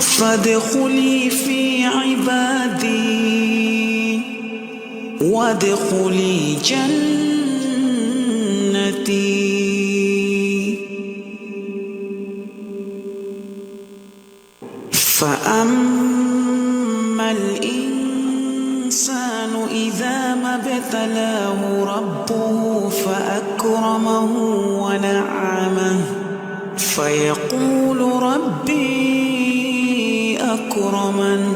فادخلي في عبادي وادخلي جنتي. فأما الإنسان إذا ما ابتلاه ربه فأكرمه ونعمه فيقول ربي أكرمن.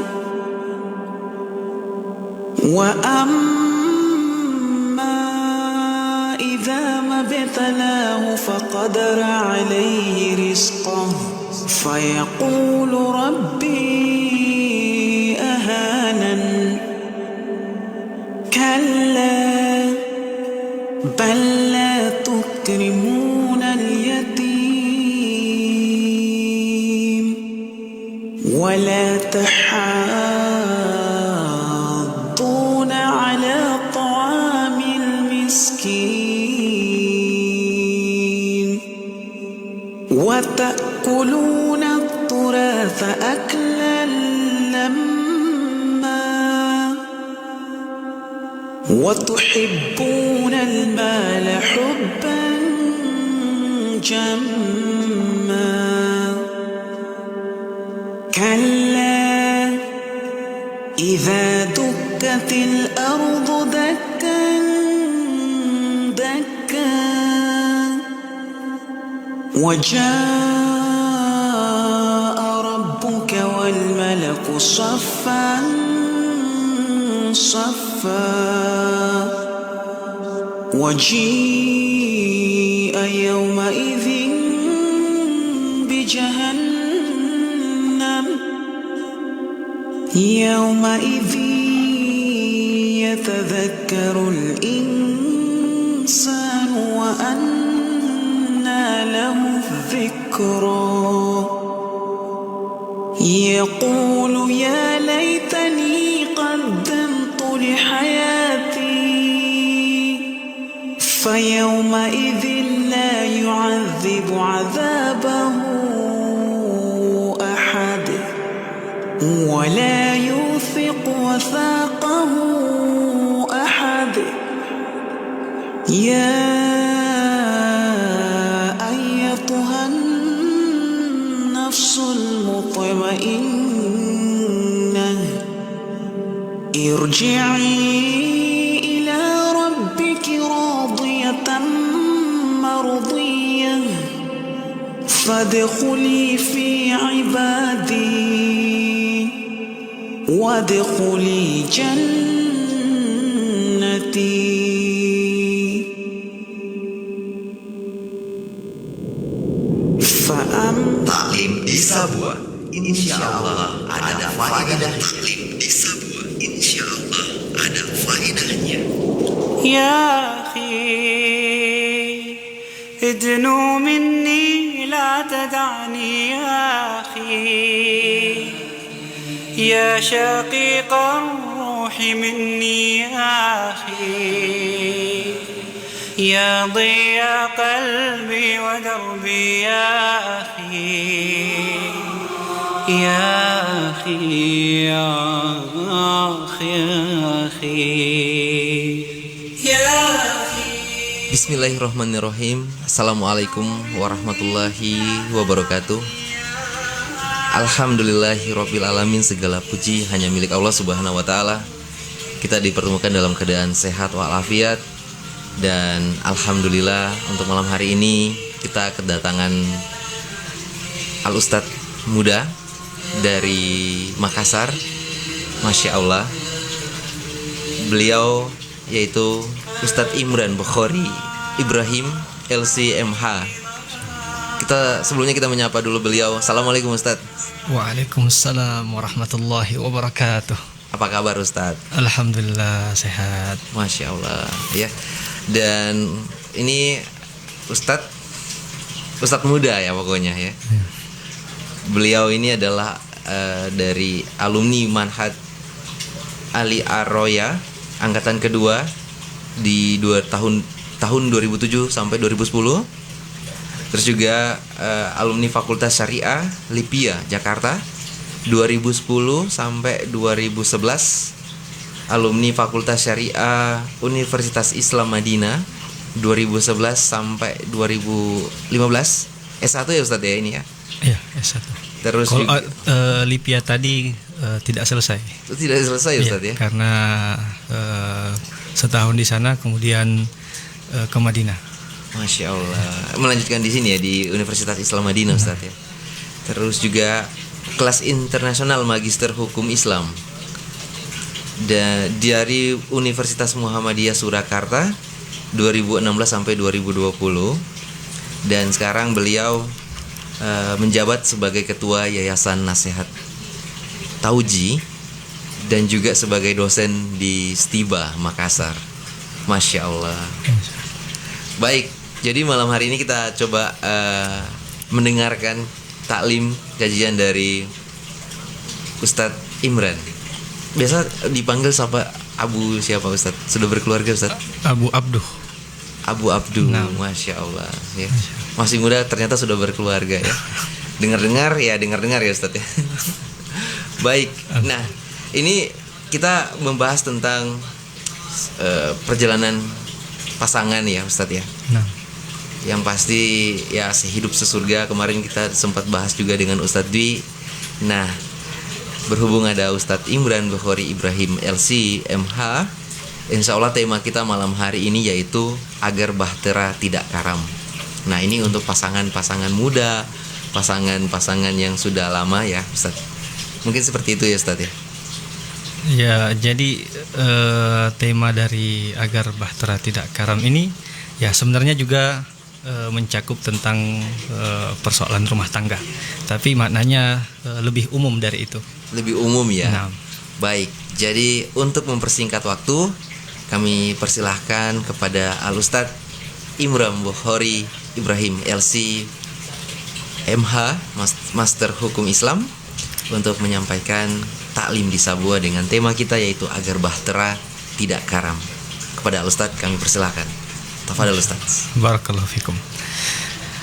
وأما إذا ما ابتلاه فقدر عليه رزقه فيقول ربي أهانن. كلا بل لا تكرمون اليتيم ولا تحاضون على طعام المسكين وتأكلون التراث أكلا لما وتحبون المال حبا جما. كلا إذا دكت الأرض دكا دكا وجاء ربك والملك صفا صفا وجيء يومئذ بجهنم يومئذ يتذكر الإنسان وأنى له الذكرى يقول يا ليتني قدمت لحياتي فيومئذ لا يعذب عذابه أحد ولا يوثق وثاقه أحد. يا أيتها النفس المطمئنة ارجعي إلى ربك راضية مرضية فادخلي في عبادي وادخلي جنتي. Taklim di Sabua, insya Allah ada faedahnya. Taklim di Sabua, insya Allah ada faedahnya. يا أخي ادنو مني لا تدعني يا أخي يا شقيق الروح مني يا أخي يا ضياء قلبي ودربي يا أخي يا أخي يا أخي يا أخي يا أخي. Bismillahirrahmanirrahim. Assalamualaikum warahmatullahi wabarakatuh. Alhamdulillahirabbil alamin. Segala puji hanya milik Allah Subhanahu wa taala. Kita dipertemukan dalam keadaan sehat walafiat. Dan alhamdulillah untuk malam hari ini kita kedatangan Al-Ustadz muda dari Makassar. Masya Allah. Beliau yaitu Ustadz Imran Bukhari Ibrahim LCMH. Sebelumnya kita menyapa dulu beliau. Assalamualaikum Ustadz. Waalaikumsalam warahmatullahi wabarakatuh. Apa kabar Ustadz? Alhamdulillah sehat. Masya Allah ya. Dan ini Ustadz muda ya pokoknya ya. Beliau ini adalah dari alumni Manhaj Ali Ar-Roya angkatan kedua di tahun 2007 sampai 2010. Terus juga alumni Fakultas Syariah Lipia Jakarta 2010 sampai 2011 alumni Fakultas Syariah Universitas Islam Madinah. 2011 sampai 2015 S1 ya Ustadz ya ini ya. Iya, S1. Terus Kalau juga, Lipia tadi tidak selesai. tidak selesai Iya, Ustadz ya. karena setahun di sana kemudian ke Madinah. Masya Allah. Melanjutkan di sini ya di Universitas Islam Madinah Ustadz ya. Terus juga kelas internasional Magister Hukum Islam dari Universitas Muhammadiyah Surakarta 2016 sampai 2020, dan sekarang beliau menjabat sebagai Ketua Yayasan Nasihat Tauji dan juga sebagai dosen di Stiba Makassar. Masya Allah. Baik, jadi malam hari ini kita coba mendengarkan taklim kajian dari Ustadz Imran. Biasa dipanggil siapa? Abu siapa Ustadz? Sudah berkeluarga Ustadz? Abu Abduh. Abu Abdu. Nah. Masya Allah ya. Masih muda ternyata sudah berkeluarga ya. Dengar-dengar ya Ustadz ya. Baik. Nah, ini kita membahas tentang perjalanan pasangan ya Ustadz ya. Nah, Yang pasti ya sehidup sesurga. Kemarin kita sempat bahas juga dengan Ustadz Dwi. Nah, berhubung ada Ustadz Imran Bukhari Ibrahim LC MH, insya Allah tema kita malam hari ini yaitu agar bahtera tidak karam. Nah, ini untuk pasangan-pasangan muda, pasangan-pasangan yang sudah lama ya Ustadz. Mungkin seperti itu ya Ustadz ya. ya jadi tema dari agar bahtera tidak karam ini ya sebenarnya juga mencakup tentang persoalan rumah tangga, tapi maknanya lebih umum dari itu. Lebih umum ya. Nah. Baik, jadi untuk mempersingkat waktu, kami persilahkan kepada Al-Ustadz Imran Bukhari Ibrahim LC MH Master Hukum Islam untuk menyampaikan taklim di Sabua dengan tema kita yaitu agar bahtera tidak karam. Kepada Al-Ustadz kami persilahkan. Tafadhal Ustadz. Barakallahu fikum.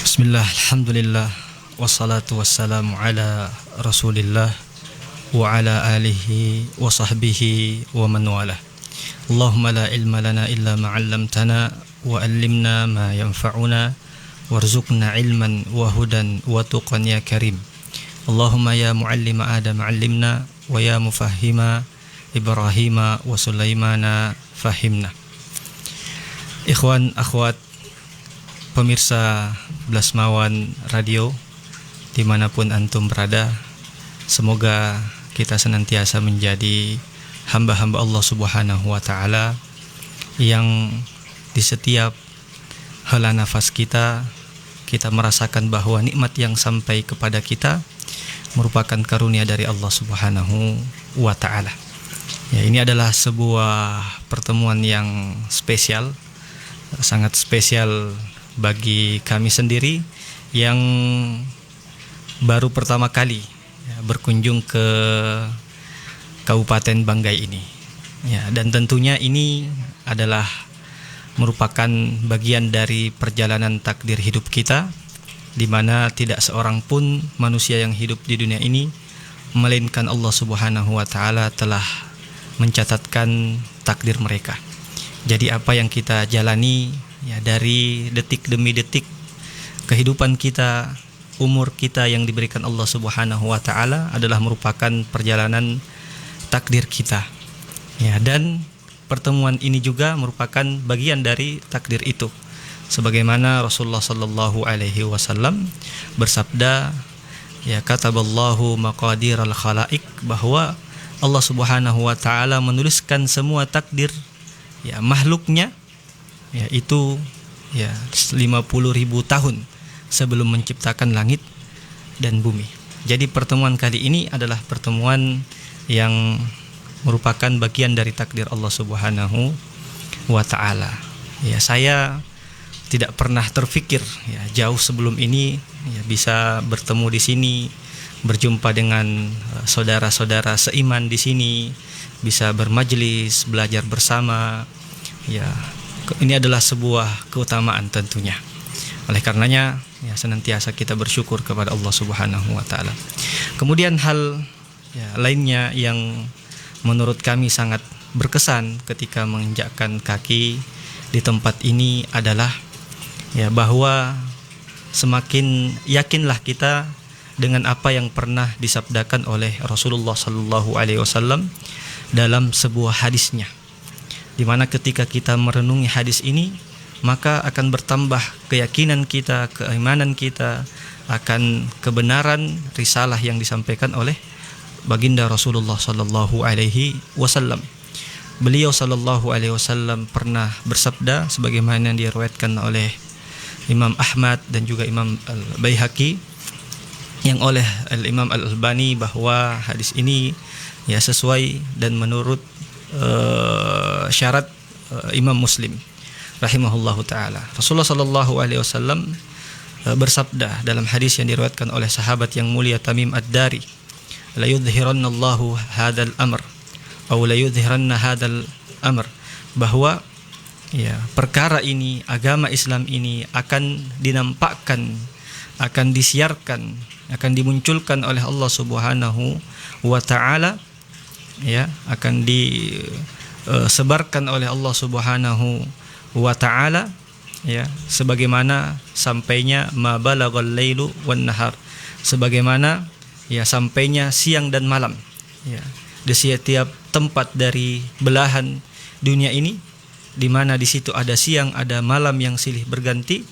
Bismillah, alhamdulillah, wassalatu wassalamu ala rasulillah wa ala alihi wa sahbihi wa man walah. Allahumma la ilma lana illa ma 'allamtana wa 'allimna ma yanfa'una warzuqna ilman wa hudan wa tuqan ya karim. Allahumma ya muallima Adam 'allimna wa ya mufahhima Ibrahima wa Sulaimana fahimna. Ikhwan, akhwat, pemirsa Blasmawan Radio dimanapun antum berada, semoga kita senantiasa menjadi hamba-hamba Allah Subhanahu wa Ta'ala yang di setiap hela nafas kita merasakan bahwa nikmat yang sampai kepada kita merupakan karunia dari Allah Subhanahu wa Ta'ala. Ya, ini adalah sebuah pertemuan yang spesial, sangat spesial bagi kami sendiri yang baru pertama kali ya, berkunjung ke Kabupaten Banggai ini ya, dan tentunya ini adalah merupakan bagian dari perjalanan takdir hidup kita, di mana tidak seorang pun manusia yang hidup di dunia ini melainkan Allah Subhanahu wa Ta'ala telah mencatatkan takdir mereka. Jadi apa yang kita jalani ya, dari detik demi detik kehidupan kita, umur kita yang diberikan Allah Subhanahu wa Ta'ala adalah merupakan perjalanan takdir kita. Ya, dan pertemuan ini juga merupakan bagian dari takdir itu. Sebagaimana Rasulullah sallallahu alaihi wasallam bersabda, ya kataballahu maqadiral khalaik, bahwa Allah Subhanahu wa Ta'ala menuliskan semua takdir ya makhluknya ya itu ya 50.000 tahun sebelum menciptakan langit dan bumi. Jadi pertemuan kali ini adalah pertemuan yang merupakan bagian dari takdir Allah Subhanahu wa Ta'ala. Ya, saya tidak pernah terfikir ya jauh sebelum ini ya bisa bertemu di sini, berjumpa dengan saudara-saudara seiman di sini, bisa bermajlis, belajar bersama. Ya, ini adalah sebuah keutamaan tentunya. Oleh karenanya ya senantiasa kita bersyukur kepada Allah Subhanahu wa Ta'ala. Kemudian hal lainnya yang menurut kami sangat berkesan ketika menginjakkan kaki di tempat ini adalah bahwa semakin yakinlah kita dengan apa yang pernah disabdakan oleh Rasulullah Sallallahu Alaihi Wasallam dalam sebuah hadisnya, di mana ketika kita merenungi hadis ini, maka akan bertambah keyakinan kita, keimanan kita akan kebenaran risalah yang disampaikan oleh baginda Rasulullah Sallallahu Alaihi Wasallam. Beliau Sallallahu Alaihi Wasallam pernah bersabda sebagaimana yang diriwayatkan oleh Imam Ahmad dan juga Imam Al-Baihaqi, yang oleh Al-Imam Al-Albani, bahwa hadis ini sesuai dan menurut syarat Imam Muslim rahimahullahu taala. Rasulullah sallallahu alaihi wasallam bersabda dalam hadis yang diriwayatkan oleh sahabat yang mulia Tamim Ad-Dari, la yudhhirannallahu hadzal amr atau la yudhhiranna hadzal amr, bahwa perkara ini, agama Islam ini akan dinampakkan, akan disiarkan, akan dimunculkan oleh Allah Subhanahu wa taala, akan disebarkan oleh Allah Subhanahu wa taala, sebagaimana sampainya ma balagal lailu wan nahar, sebagaimana sampainya siang dan malam, di setiap tempat dari belahan dunia ini, di mana di situ ada siang, ada malam yang silih berganti,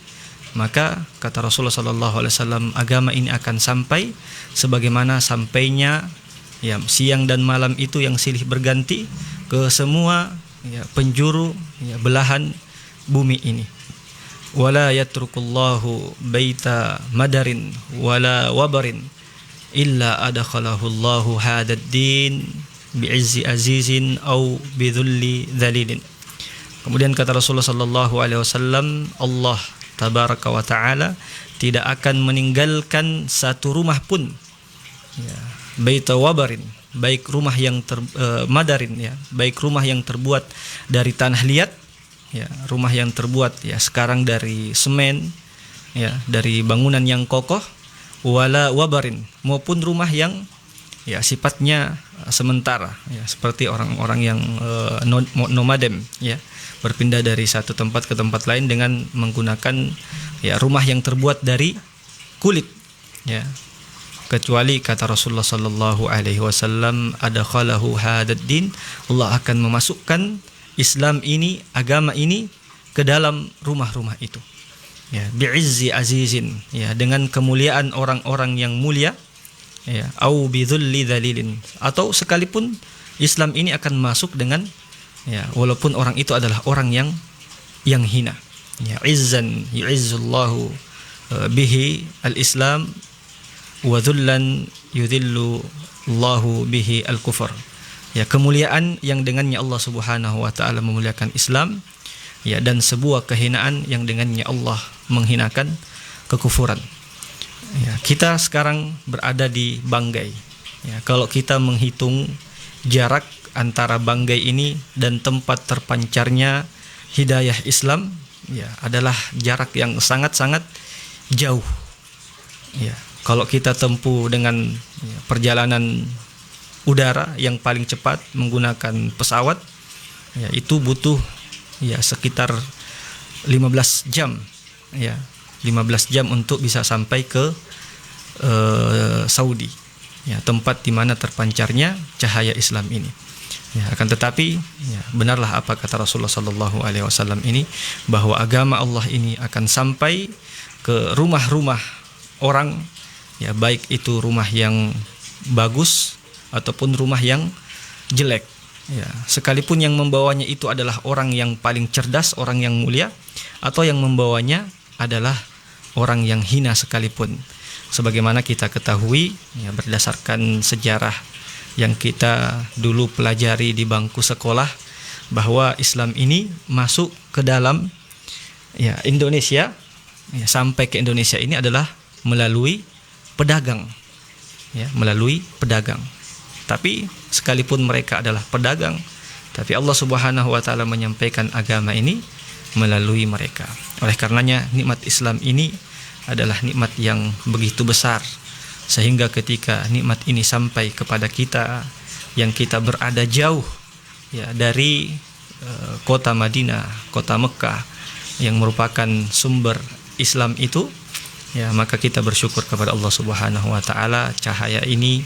maka kata Rasulullah sallallahu alaihi wasallam, agama ini akan sampai sebagaimana sampainya siang dan malam itu yang silih berganti ke semua penjuru belahan bumi ini. Wala yatrukullahu baita madarin wala wabarin illa adakhalahu Allahu hadad din bi'izzi azizin au bidhulli dhalilin. Kemudian kata Rasulullah sallallahu alaihi wasallam, Allah tabaraka wa taala tidak akan meninggalkan satu rumah pun, baita wabarin, baik rumah yang madarin, baik rumah yang terbuat dari tanah liat, rumah yang terbuat sekarang dari semen, dari bangunan yang kokoh, wala wabarin, maupun rumah yang sifatnya sementara, seperti orang-orang yang nomadem, berpindah dari satu tempat ke tempat lain dengan menggunakan rumah yang terbuat dari kulit, kecuali kata Rasulullah sallallahu alaihi wasallam, adakhalahu hadad din, Allah akan memasukkan Islam ini, agama ini ke dalam rumah-rumah itu, bi'izzi azizin, dengan kemuliaan orang-orang yang mulia, au bidhulli dhalilin, atau sekalipun Islam ini akan masuk dengan walaupun orang itu adalah orang yang hina, izzan yu'izzullahu bihi al-islam wa dhullan yudhillu Allahu bihi al-kufr, kemuliaan yang dengannya Allah Subhanahu wa taala memuliakan Islam, dan sebuah kehinaan yang dengannya Allah menghinakan kekufuran. Kita sekarang berada di Banggai. Kalau kita menghitung jarak antara Banggai ini dan tempat terpancarnya hidayah Islam, adalah jarak yang sangat-sangat jauh. Kalau kita tempuh dengan perjalanan udara yang paling cepat menggunakan pesawat, itu butuh sekitar 15 jam, 15 jam untuk bisa sampai ke Saudi, tempat di mana terpancarnya cahaya Islam ini. Akan tetapi benarlah apa kata Rasulullah sallallahu alaihi wasallam ini, bahwa agama Allah ini akan sampai ke rumah-rumah orang, baik itu rumah yang bagus ataupun rumah yang jelek, sekalipun yang membawanya itu adalah orang yang paling cerdas, orang yang mulia, atau yang membawanya adalah orang yang hina sekalipun. Sebagaimana kita ketahui, berdasarkan sejarah yang kita dulu pelajari di bangku sekolah, bahwa Islam ini masuk ke dalam Indonesia, sampai ke Indonesia ini adalah melalui pedagang, melalui pedagang. Tapi sekalipun mereka adalah pedagang, tapi Allah Subhanahu wa taala menyampaikan agama ini melalui mereka. Oleh karenanya nikmat Islam ini adalah nikmat yang begitu besar, sehingga ketika nikmat ini sampai kepada kita yang kita berada jauh ya dari kota Madinah, kota Mekah yang merupakan sumber Islam itu, ya maka kita bersyukur kepada Allah Subhanahu wa taala. Cahaya ini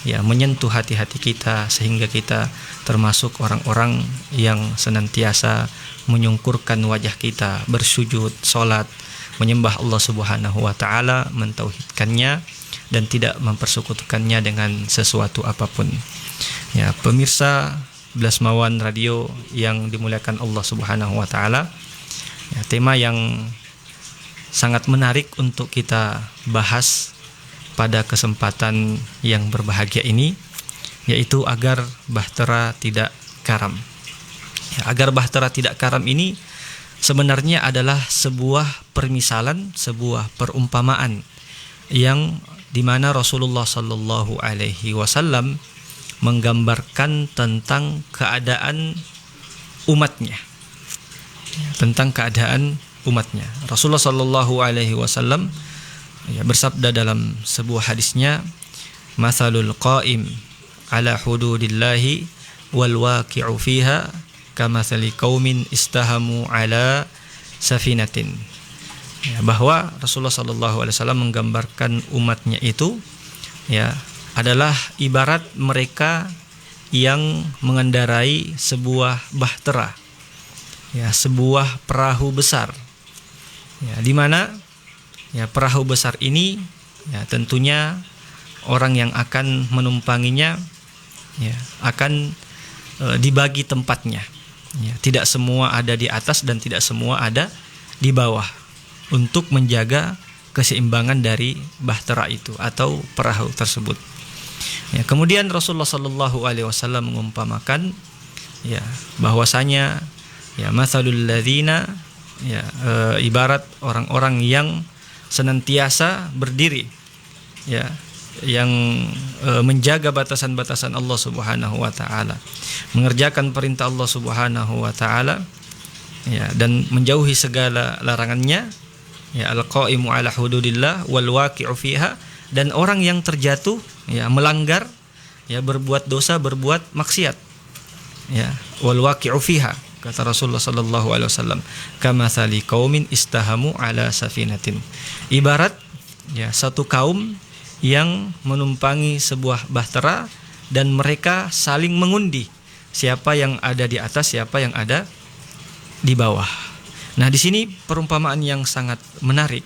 ya menyentuh hati-hati kita sehingga kita termasuk orang-orang yang senantiasa menyungkurkan wajah kita, bersujud, salat, menyembah Allah Subhanahu wa taala, mentauhidkannya dan tidak mempersekutukannya dengan sesuatu apapun. Ya, pemirsa Blasmawan Radio yang dimuliakan Allah Subhanahu wa taala, ya, tema yang sangat menarik untuk kita bahas pada kesempatan yang berbahagia ini, yaitu agar bahtera tidak karam. Ya, agar bahtera tidak karam ini sebenarnya adalah sebuah permisalan, sebuah perumpamaan yang dimana Rasulullah Sallallahu Alaihi Wasallam menggambarkan tentang keadaan umatnya, tentang keadaan umatnya. Rasulullah Sallallahu Alaihi Wasallam ya, bersabda dalam sebuah hadisnya, "Mathalul qa'im ala hududillahi wal waqi'u fiha kamathali qaumin istahamu ala safinatin." Ya, bahwa Rasulullah Sallallahu Alaihi Wasallam menggambarkan umatnya itu ya adalah ibarat mereka yang mengendarai sebuah bahtera, ya sebuah perahu besar, ya di mana ya perahu besar ini ya tentunya orang yang akan menumpanginya ya akan dibagi tempatnya, ya tidak semua ada di atas dan tidak semua ada di bawah untuk menjaga keseimbangan dari bahtera itu atau perahu tersebut. Ya, kemudian Rasulullah Sallallahu Alaihi Wasallam mengumpamakan ya bahwasanya ya mathalul ladzina ya ibarat orang-orang yang senantiasa berdiri ya yang menjaga batasan-batasan Allah Subhanahu wa taala, mengerjakan perintah Allah Subhanahu wa taala ya dan menjauhi segala larangannya, ya al-qaimu ala hududillah wal waqi'u fiha, dan orang yang terjatuh ya melanggar ya berbuat dosa, berbuat maksiat ya wal waqi'u fiha, kata Rasulullah sallallahu alaihi wasallam, kamathali qaumin istahamu ala safinatin, ibarat ya satu kaum yang menumpangi sebuah bahtera dan mereka saling mengundi siapa yang ada di atas, siapa yang ada di bawah. Nah, di sini perumpamaan yang sangat menarik.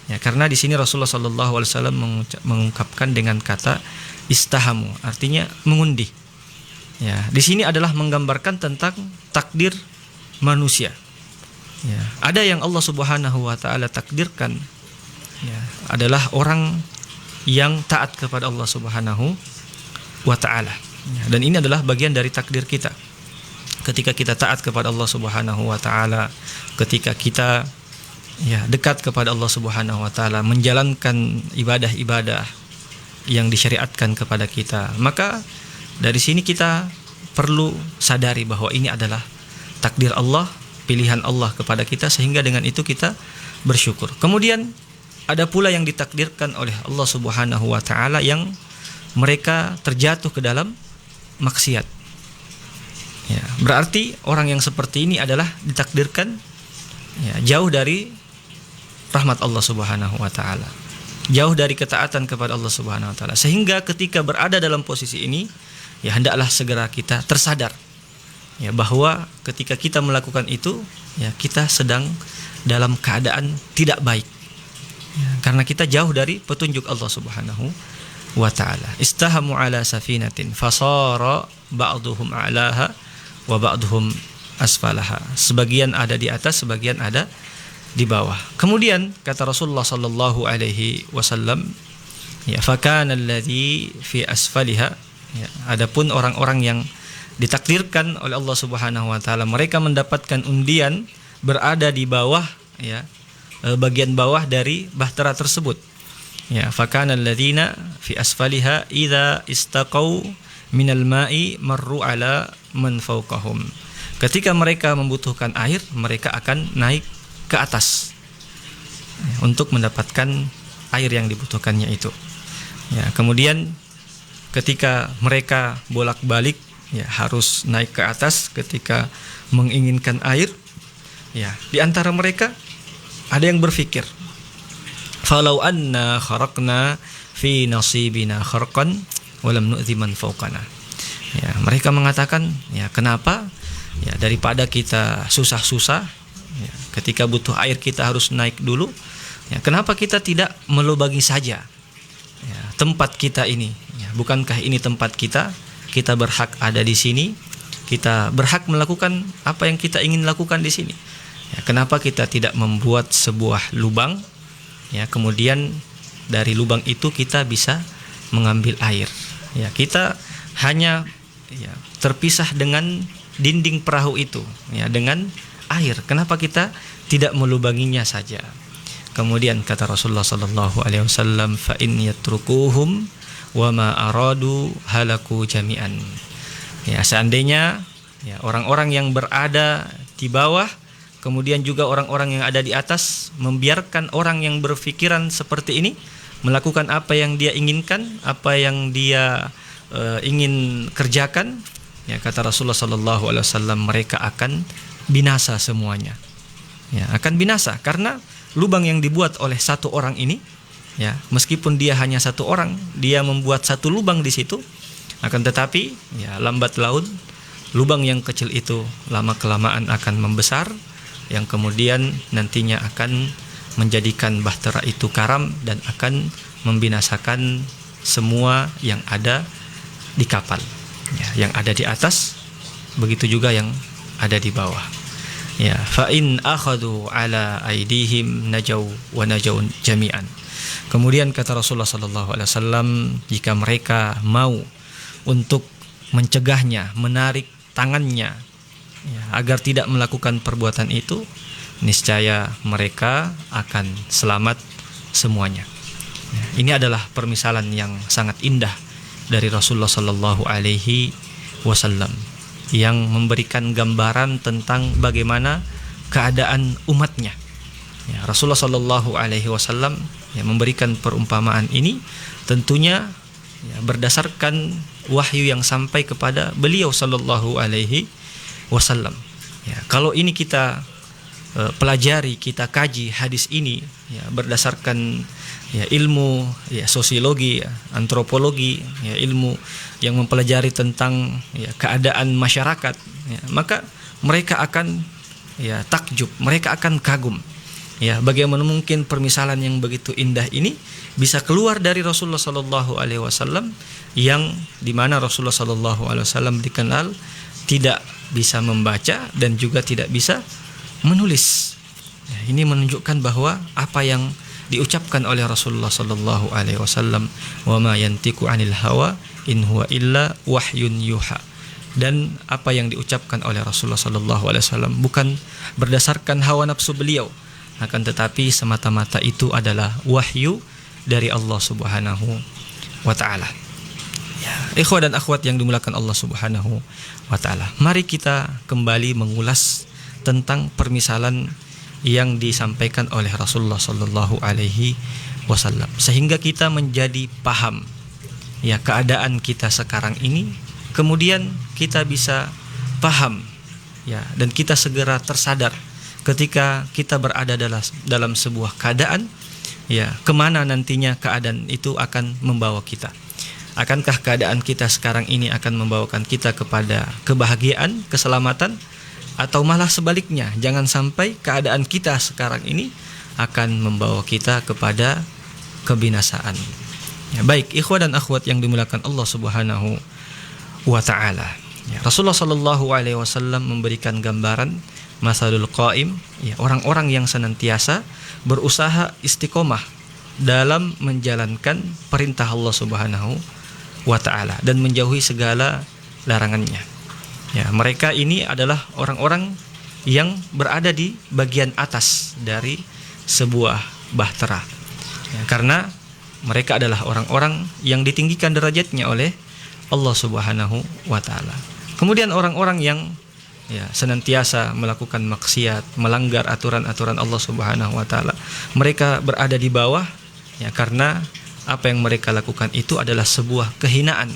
Ya, karena di sini Rasulullah sallallahu alaihi wasallam mengungkapkan dengan kata istahamu, artinya mengundi. Ya, di sini adalah menggambarkan tentang takdir manusia. Ya, ada yang Allah Subhanahu wa taala takdirkan ya, adalah orang yang taat kepada Allah Subhanahu wa taala. Ya, dan ini adalah bagian dari takdir kita. Ketika kita taat kepada Allah Subhanahu wa taala, ketika kita ya dekat kepada Allah Subhanahu wa taala, menjalankan ibadah-ibadah yang disyariatkan kepada kita, maka dari sini kita perlu sadari bahwa ini adalah takdir Allah, pilihan Allah kepada kita, sehingga dengan itu kita bersyukur. Kemudian ada pula yang ditakdirkan oleh Allah Subhanahu wa taala yang mereka terjatuh ke dalam maksiat. Ya, berarti orang yang seperti ini adalah ditakdirkan ya, jauh dari rahmat Allah Subhanahu wa taala, jauh dari ketaatan kepada Allah Subhanahu wa taala, sehingga ketika berada dalam posisi ini ya hendaklah segera kita tersadar ya bahwa ketika kita melakukan itu ya kita sedang dalam keadaan tidak baik ya, karena kita jauh dari petunjuk Allah Subhanahu wa taala. Istahamu ala safinatin fasara ba'duhum a'laha wa ba'duhum asfalaha, sebagian ada di atas, sebagian ada di bawah. Kemudian kata Rasulullah sallallahu alaihi wasallam ya fakana alladhi fi asfaliha, ya, adapun orang-orang yang ditakdirkan oleh Allah Subhanahu wa taala mereka mendapatkan undian berada di bawah ya bagian bawah dari bahtera tersebut. Ya, fakana alladhina fi asfaliha idza istaqau minal ma'i marru ala man fawqahum. Ketika mereka membutuhkan air, mereka akan naik ke atas ya, untuk mendapatkan air yang dibutuhkannya itu. Ya, kemudian ketika mereka bolak-balik ya harus naik ke atas ketika menginginkan air, ya di antara mereka ada yang berpikir, falau anna kharaqna fi nasibina kharqan wa lam nu'dhi man fawqana. Ya, mereka mengatakan, ya kenapa ya daripada kita susah-susah ya, ketika butuh air kita harus naik dulu, ya kenapa kita tidak melubangi saja ya, tempat kita ini ya, bukankah ini tempat kita berhak ada di sini, kita berhak melakukan apa yang kita ingin lakukan di sini ya, kenapa kita tidak membuat sebuah lubang ya, kemudian dari lubang itu kita bisa mengambil air ya, kita hanya ya, terpisah dengan dinding perahu itu ya, dengan air, kenapa kita tidak melubanginya saja. Kemudian kata Rasulullah sallallahu alaihi wasallam, fa in yatrukuhum wa ma aradu halaku jami'an. Ya, seandainya ya orang-orang yang berada di bawah kemudian juga orang-orang yang ada di atas membiarkan orang yang berpikiran seperti ini melakukan apa yang dia inginkan, apa yang dia ingin kerjakan, ya kata Rasulullah sallallahu alaihi wasallam, mereka akan binasa semuanya. Ya, akan binasa karena lubang yang dibuat oleh satu orang ini ya, meskipun dia hanya satu orang, dia membuat satu lubang di situ, akan tetapi ya lambat laun lubang yang kecil itu lama kelamaan akan membesar, yang kemudian nantinya akan menjadikan bahtera itu karam dan akan membinasakan semua yang ada di kapal ya, yang ada di atas, begitu juga yang ada di bawah. Ya, fa in akhadhu ala aidihim najau wa najau jami'an. Kemudian kata Rasulullah sallallahu alaihi wasallam, jika mereka mau untuk mencegahnya, menarik tangannya ya, agar tidak melakukan perbuatan itu, niscaya mereka akan selamat semuanya. Ya, ini adalah permisalan yang sangat indah dari Rasulullah sallallahu alaihi wasallam yang memberikan gambaran tentang bagaimana keadaan umatnya. Ya, Rasulullah sallallahu alaihi wasallam ya, memberikan perumpamaan ini tentunya ya, berdasarkan wahyu yang sampai kepada beliau sallallahu alaihi wasallam. Ya, kalau ini kita pelajari, kita kaji hadis ini ya, berdasarkan ya, ilmu ya, sosiologi, ya, antropologi, ya, ilmu yang mempelajari tentang ya, keadaan masyarakat ya, maka mereka akan ya, takjub, mereka akan kagum ya, bagaimana mungkin permisalan yang begitu indah ini bisa keluar dari Rasulullah sallallahu alaihi wasallam, yang dimana Rasulullah sallallahu alaihi wasallam dikenal tidak bisa membaca dan juga tidak bisa menulis ya, ini menunjukkan bahwa apa yang diucapkan oleh Rasulullah sallallahu alaihi wasallam, wa ma yantiqu 'anil hawa in huwa illa wahyun yuha, dan apa yang diucapkan oleh Rasulullah sallallahu alaihi wasallam bukan berdasarkan hawa nafsu beliau, akan tetapi semata-mata itu adalah wahyu dari Allah Subhanahu wa taala. Ya, ikhwah dan akhwat yang dimuliakan Allah Subhanahu wa taala, mari kita kembali mengulas tentang permisalan yang disampaikan oleh Rasulullah sallallahu alaihi wasallam sehingga kita menjadi paham ya keadaan kita sekarang ini, kemudian kita bisa paham ya, dan kita segera tersadar ketika kita berada dalam sebuah keadaan ya, kemana nantinya keadaan itu akan membawa kita. Akankah keadaan kita sekarang ini akan membawakan kita kepada kebahagiaan, keselamatan, atau malah sebaliknya, jangan sampai keadaan kita sekarang ini akan membawa kita kepada kebinasaan. Ya, baik ikhwah dan akhwat yang dimuliakan Allah Subhanahu wa taala. Ya, Rasulullah sallallahu alaihi wasallam memberikan gambaran masalul qaim, ya, orang-orang yang senantiasa berusaha istiqomah dalam menjalankan perintah Allah Subhanahu wa taala dan menjauhi segala larangannya. Ya, mereka ini adalah orang-orang yang berada di bagian atas dari sebuah bahtera. Ya, karena mereka adalah orang-orang yang ditinggikan derajatnya oleh Allah Subhanahu wa taala. Kemudian orang-orang yang ya senantiasa melakukan maksiat, melanggar aturan-aturan Allah Subhanahu wa taala, mereka berada di bawah ya, karena apa yang mereka lakukan itu adalah sebuah kehinaan,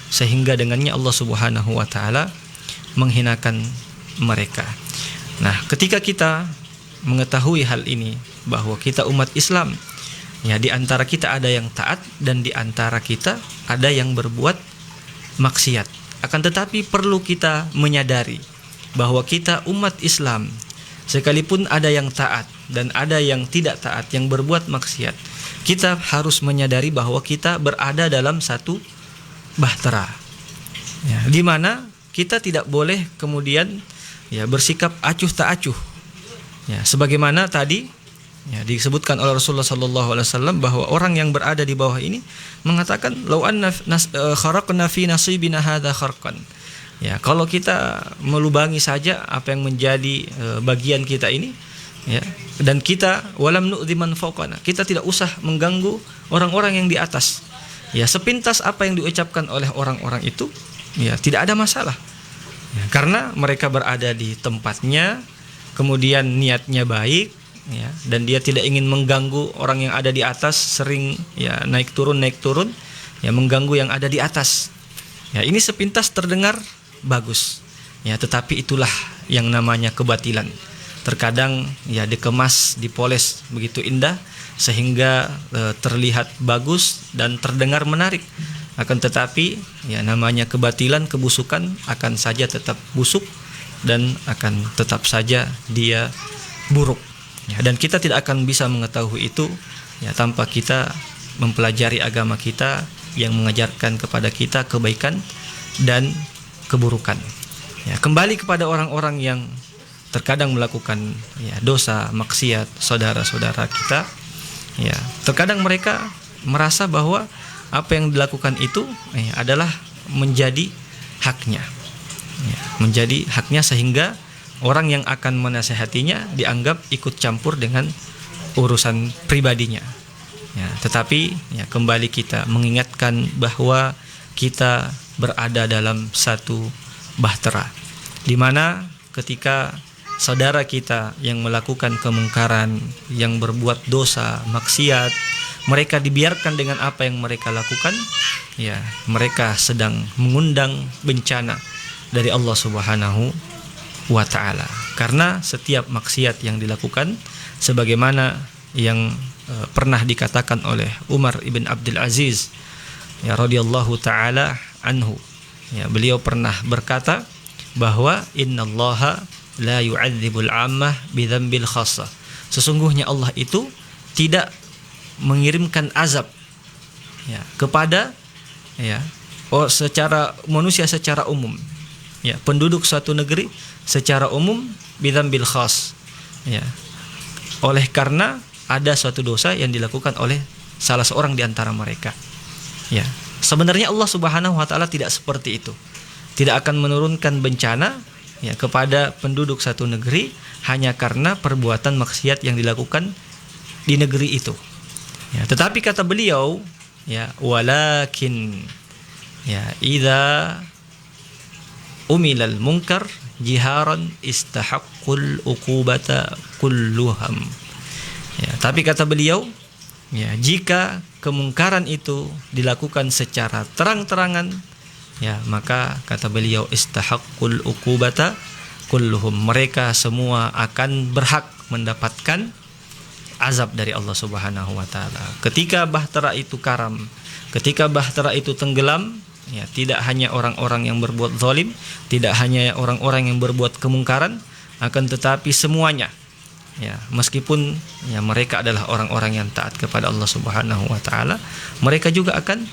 sehingga dengannya Allah Subhanahu wa taala menghinakan mereka. Nah, ketika kita mengetahui hal ini, bahwa kita umat Islam, ya, di antara kita ada yang taat dan di antara kita ada yang berbuat maksiat. Akan tetapi perlu kita menyadari bahwa kita umat Islam, sekalipun ada yang taat dan ada yang tidak taat, yang berbuat maksiat, kita harus menyadari bahwa kita berada dalam satu bahtera, ya, di mana kita tidak boleh kemudian, ya, bersikap acuh tak acuh, ya, sebagaimana tadi, ya, disebutkan oleh Rasulullah SAW bahwa orang yang berada di bawah ini mengatakan, "Lau anna kharaqna fi nasibina hadza kharqan." Ya, kalau kita melubangi saja apa yang menjadi bagian kita ini, ya, dan kita walam nu'dzi man fawqana, kita tidak usah mengganggu orang-orang yang di atas. Ya, sepintas apa yang diucapkan oleh orang-orang itu, ya, tidak ada masalah. Ya, karena mereka berada di tempatnya, kemudian niatnya baik, ya, dan dia tidak ingin mengganggu orang yang ada di atas, sering, ya, naik turun, ya, mengganggu yang ada di atas. Ya, ini sepintas terdengar bagus, ya, tetapi itulah yang namanya kebatilan. Terkadang, ya, dikemas, dipoles begitu indah sehingga terlihat bagus dan terdengar menarik. Akan tetapi, ya, namanya kebatilan, kebusukan akan saja tetap busuk dan akan tetap saja dia buruk. Ya, dan kita tidak akan bisa mengetahui itu, ya, tanpa kita mempelajari agama kita yang mengajarkan kepada kita kebaikan dan keburukan. Ya, kembali kepada orang-orang yang terkadang melakukan, ya, dosa, maksiat, saudara-saudara kita, ya, terkadang mereka merasa bahwa apa yang dilakukan itu, ya, adalah menjadi haknya, ya, menjadi haknya, sehingga orang yang akan menasehatinya dianggap ikut campur dengan urusan pribadinya. Ya, tetapi, ya, kembali kita mengingatkan bahwa kita berada dalam satu bahtera, di mana ketika saudara kita yang melakukan kemungkaran, yang berbuat dosa, maksiat, mereka dibiarkan dengan apa yang mereka lakukan, ya, mereka sedang mengundang bencana dari Allah Subhanahu wa ta'ala. Karena setiap maksiat yang dilakukan, sebagaimana yang pernah dikatakan oleh Umar ibn Abdul Aziz, ya, radhiyallahu ta'ala anhu, ya, beliau pernah berkata bahwa innallaha la yu'adzibul 'ammah bidzambil khassah. Sesungguhnya Allah itu tidak mengirimkan azab, ya, kepada, ya, secara manusia secara umum, ya, penduduk suatu negeri secara umum, bidzambil khass, ya, oleh karena ada suatu dosa yang dilakukan oleh salah seorang di antara mereka. Ya, sebenarnya Allah Subhanahu wa taala tidak seperti itu. Tidak akan menurunkan bencana, ya, kepada penduduk satu negeri hanya karena perbuatan maksiat yang dilakukan di negeri itu. Ya, tetapi kata beliau, ya, walakin, ya, idza umilal munkar jiharan istahaqqul uqubata kulluhum. Ya, tapi kata beliau, ya, jika kemungkaran itu dilakukan secara terang-terangan, ya, maka kata beliau istahaqqul uqubata kulluhum, mereka semua akan berhak mendapatkan azab dari Allah Subhanahu wa taala. Ketika bahtera itu karam, ketika bahtera itu tenggelam, ya, tidak hanya orang-orang yang berbuat zalim, tidak hanya orang-orang yang berbuat kemungkaran, akan tetapi semuanya, ya, meskipun, ya, mereka adalah orang-orang yang taat kepada Allah Subhanahu wa taala, mereka juga akan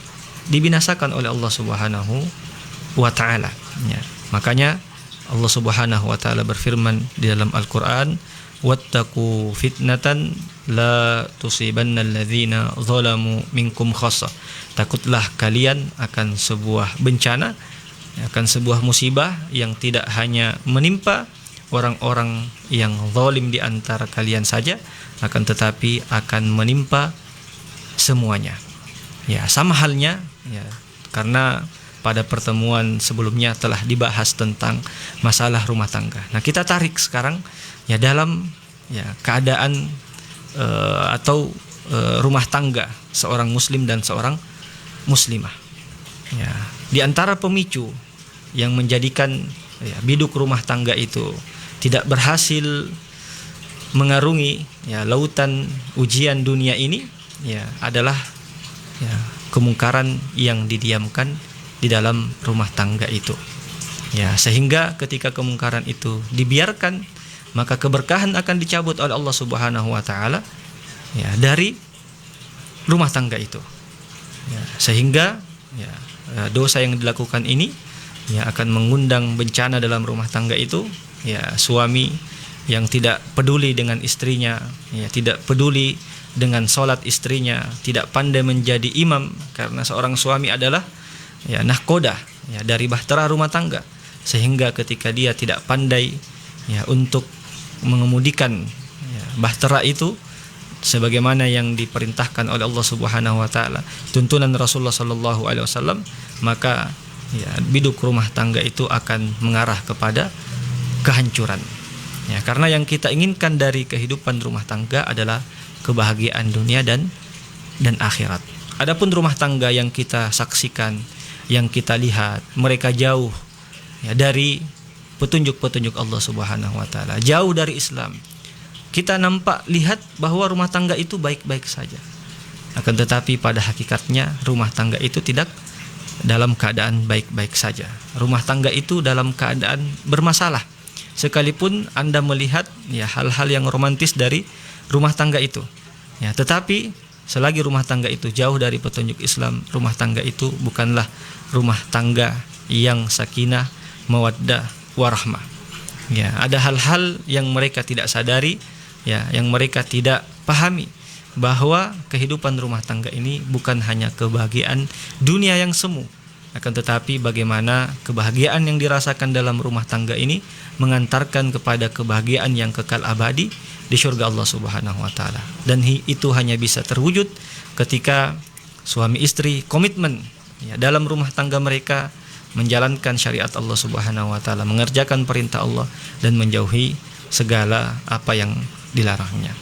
dibinasakan oleh Allah Subhanahu wa taala. Ya, makanya Allah Subhanahu wa taala berfirman di dalam Al-Qur'an, wattaqu fitnatan la tusibanna alladzina zalamu minkum khassah. Takutlah kalian akan sebuah bencana, akan sebuah musibah yang tidak hanya menimpa orang-orang yang zalim di antara kalian saja, akan tetapi akan menimpa semuanya. Ya, sama halnya, ya, karena pada pertemuan sebelumnya telah dibahas tentang masalah rumah tangga. Nah, kita tarik sekarang, ya, dalam, ya, keadaan atau rumah tangga seorang muslim dan seorang muslimah. Ya, di antara pemicu yang menjadikan biduk rumah tangga itu tidak berhasil mengarungi lautan ujian dunia ini adalah kemungkaran yang didiamkan di dalam rumah tangga itu. Sehingga ketika kemungkaran itu dibiarkan, maka keberkahan akan dicabut oleh Allah Subhanahu wa taala dari rumah tangga itu. Sehingga dosa yang dilakukan ini akan mengundang bencana dalam rumah tangga itu. Suami yang tidak peduli dengan istrinya, tidak peduli dengan sholat istrinya, tidak pandai menjadi imam, karena seorang suami adalah nahkoda dari bahtera rumah tangga, sehingga ketika dia tidak pandai untuk mengemudikan bahtera itu sebagaimana yang diperintahkan oleh Allah Subhanahu wa taala, tuntunan Rasulullah sallallahu alaihi wasallam, maka biduk rumah tangga itu akan mengarah kepada kehancuran. Karena yang kita inginkan dari kehidupan rumah tangga adalah kebahagiaan dunia dan akhirat. Adapun rumah tangga yang kita saksikan, yang kita lihat, mereka jauh dari petunjuk-petunjuk Allah Subhanahu wa taala, jauh dari Islam. Kita lihat bahwa rumah tangga itu baik-baik saja. Akan tetapi pada hakikatnya rumah tangga itu tidak dalam keadaan baik-baik saja. Rumah tangga itu dalam keadaan bermasalah. Sekalipun Anda melihat hal-hal yang romantis dari rumah tangga itu. Tetapi selagi rumah tangga itu jauh dari petunjuk Islam, rumah tangga itu bukanlah rumah tangga yang sakinah, mawaddah, warahmah. Ada hal-hal yang mereka tidak sadari, yang mereka tidak pahami, bahwa kehidupan rumah tangga ini bukan hanya kebahagiaan dunia yang semu, akan tetapi bagaimana kebahagiaan yang dirasakan dalam rumah tangga ini mengantarkan kepada kebahagiaan yang kekal abadi di surga Allah Subhanahu wa taala. Dan itu hanya bisa terwujud ketika suami istri komitmen dalam rumah tangga mereka menjalankan syariat Allah Subhanahu wa taala, mengerjakan perintah Allah dan menjauhi segala apa yang dilarangnya.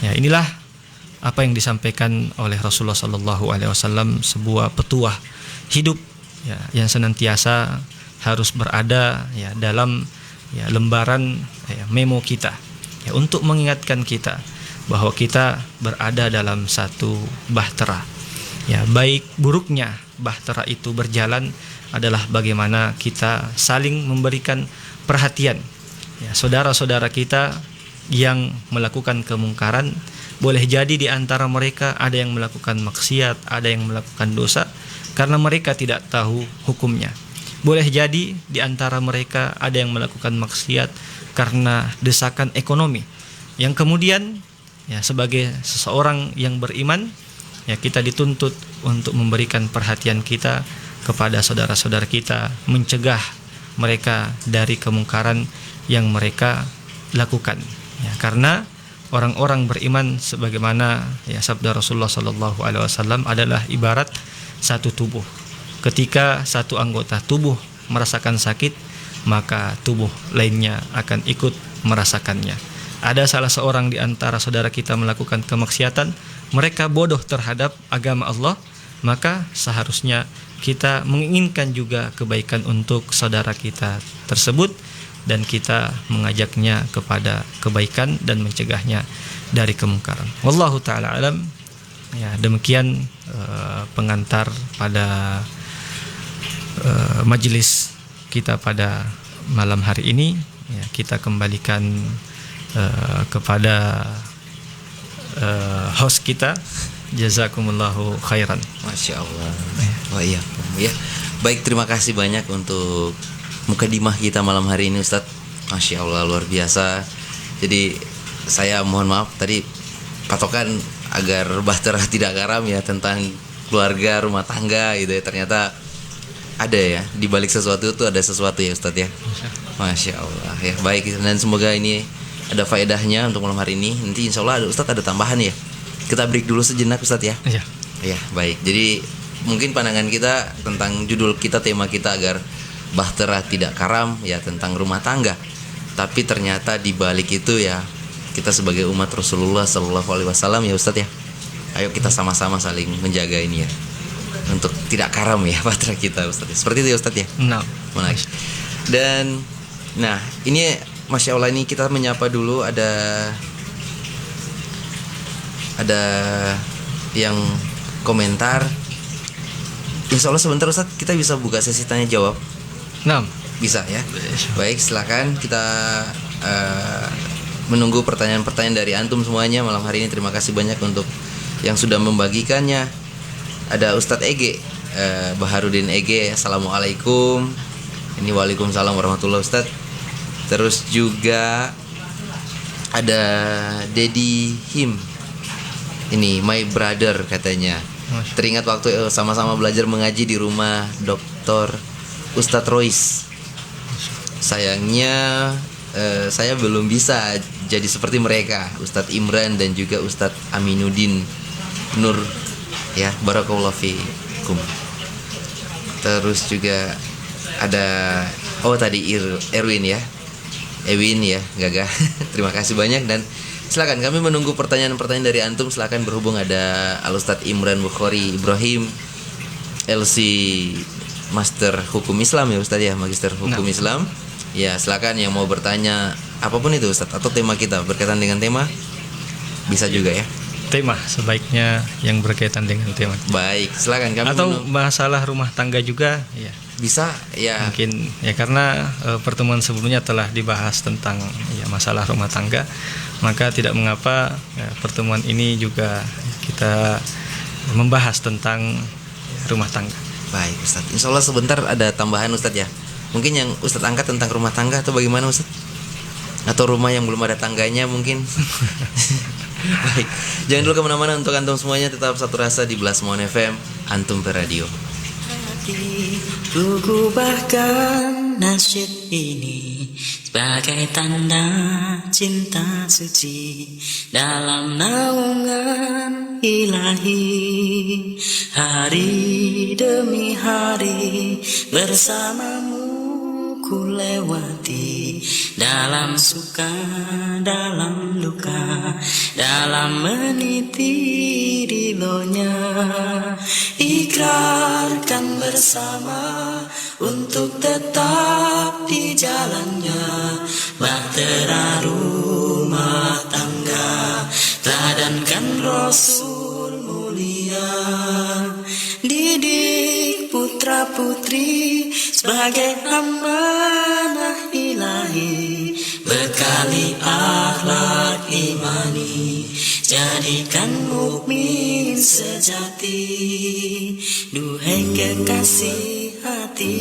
Inilah apa yang disampaikan oleh Rasulullah sallallahu alaihi wasallam, sebuah petuah hidup yang senantiasa harus berada dalam lembaran memo kita, untuk mengingatkan kita bahwa kita berada dalam satu bahtera. Baik buruknya bahtera itu berjalan adalah bagaimana kita saling memberikan perhatian. Saudara-saudara kita yang melakukan kemungkaran, boleh jadi di antara mereka ada yang melakukan maksiat, ada yang melakukan dosa karena mereka tidak tahu hukumnya. Boleh jadi di antara mereka ada yang melakukan maksiat karena desakan ekonomi, yang kemudian sebagai seseorang yang beriman, kita dituntut untuk memberikan perhatian kita kepada saudara-saudara kita, mencegah mereka dari kemungkaran yang mereka lakukan. Karena orang-orang beriman sebagaimana sabda Rasulullah sallallahu alaihi wasallam adalah ibarat satu tubuh. Ketika satu anggota tubuh merasakan sakit, maka tubuh lainnya akan ikut merasakannya. Ada salah seorang di antara saudara kita melakukan kemaksiatan, mereka bodoh terhadap agama Allah, maka seharusnya kita menginginkan juga kebaikan untuk saudara kita tersebut, dan kita mengajaknya kepada kebaikan dan mencegahnya dari kemungkaran. Wallahu ta'ala alam. Demikian pengantar pada majelis kita pada malam hari ini. Kita kembalikan kepada host kita. Jazakumullahu khairan. Masya Allah. Iya. Baik, terima kasih banyak untuk mukadimah kita malam hari ini, Ustadz. Masya Allah, luar biasa. Jadi saya mohon maaf tadi patokan agar bahtera tidak karam tentang keluarga, rumah tangga gitu ternyata ada di balik sesuatu itu ada sesuatu Ustadz ya. Masya Allah ya. Baik, dan semoga ini ada faedahnya untuk malam hari ini. Nanti insya Allah Ustadz ada tambahan ya. Kita break dulu sejenak Ustadz ya. Iya, baik. Jadi mungkin pandangan kita tentang judul kita, tema kita agar bahtera tidak karam tentang rumah tangga. Tapi ternyata di balik itu kita sebagai umat Rasulullah sallallahu alaihi wasallam Ustadz ya. Ayo kita sama-sama saling menjaga ini ya, untuk tidak karam ya bahtera kita Ustadz. Seperti itu ya Ustadz ya. Nah, Menarik. Dan nah ini Masya Allah, ini kita menyapa dulu ada yang komentar. Insya Allah sebentar Ustadz kita bisa buka sesi tanya jawab. nah, Bisa ya. Baik, silakan kita menunggu pertanyaan-pertanyaan dari antum semuanya malam hari ini. Terima kasih banyak untuk yang sudah membagikannya. Ada Ustadz Ege, Baharudin Ege, Assalamualaikum. Ini Waalaikumsalam warahmatullahi Ustadz. Terus juga ada Dedi Him. Ini my brother katanya. Teringat waktu sama-sama belajar mengaji di rumah Dr. Ustadz Rois. Sayangnya saya belum bisa jadi seperti mereka, Ustadz Imran dan juga Ustadz Aminuddin Nur ya, barakallahu fikum. Terus juga ada tadi Erwin ya, Gagah. Terima kasih banyak dan silakan kami menunggu pertanyaan-pertanyaan dari antum. Silakan berhubung. Ada Al Ustadz Imran Bukhari Ibrahim LC Master Hukum Islam ya Ustadz ya, Magister Hukum Islam. Ya silakan yang mau bertanya apapun itu Ustadz, atau tema kita berkaitan dengan tema bisa juga ya. tema sebaiknya yang berkaitan dengan tema. Baik, silakan kami Atau masalah rumah tangga juga ya. bisa ya. Mungkin ya karena pertemuan sebelumnya telah dibahas tentang ya masalah rumah tangga, maka tidak mengapa ya, pertemuan ini juga kita membahas tentang rumah tangga. Baik Ustadz, insya Allah sebentar ada tambahan Ustadz ya. Mungkin yang Ustadz angkat tentang rumah tangga atau bagaimana Ustadz? Atau rumah yang belum ada tangganya mungkin. Baik, jangan dulu kemana-mana. Untuk antum semuanya tetap satu rasa di Belas Mon FM, Antum Radio. Ku kubahkan nasyid ini sebagai tanda cinta suci dalam naungan ilahi. Hari demi hari bersamamu ku lewati, dalam suka, dalam duka, dalam meniti ridhonya. Ikrarkan bersama untuk tetap di jalannya, bahtera rumah tangga, teladankan Rasul mulia. Didik putra putri sebagai amanah ilahi, bekali akhlak imani, jadikan mukmin sejati. Duhai kekasih hati,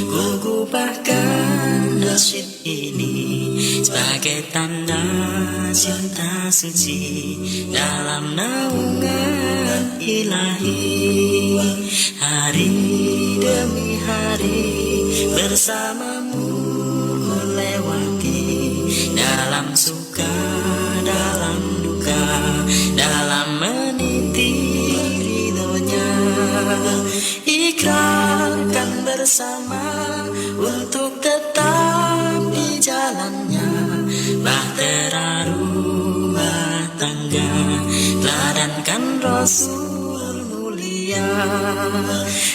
ku kubahkan nasyid ini sebagai tanda cinta suci dalam naungan ilahi. Hari demi hari bersamamu ku lewati, dalam suka, dalam duka, dalam meniti ridhonya. Ikrarkan bersama untuk tetap di jalannya, bahtera rumah tangga, teladankan Rasul mulia.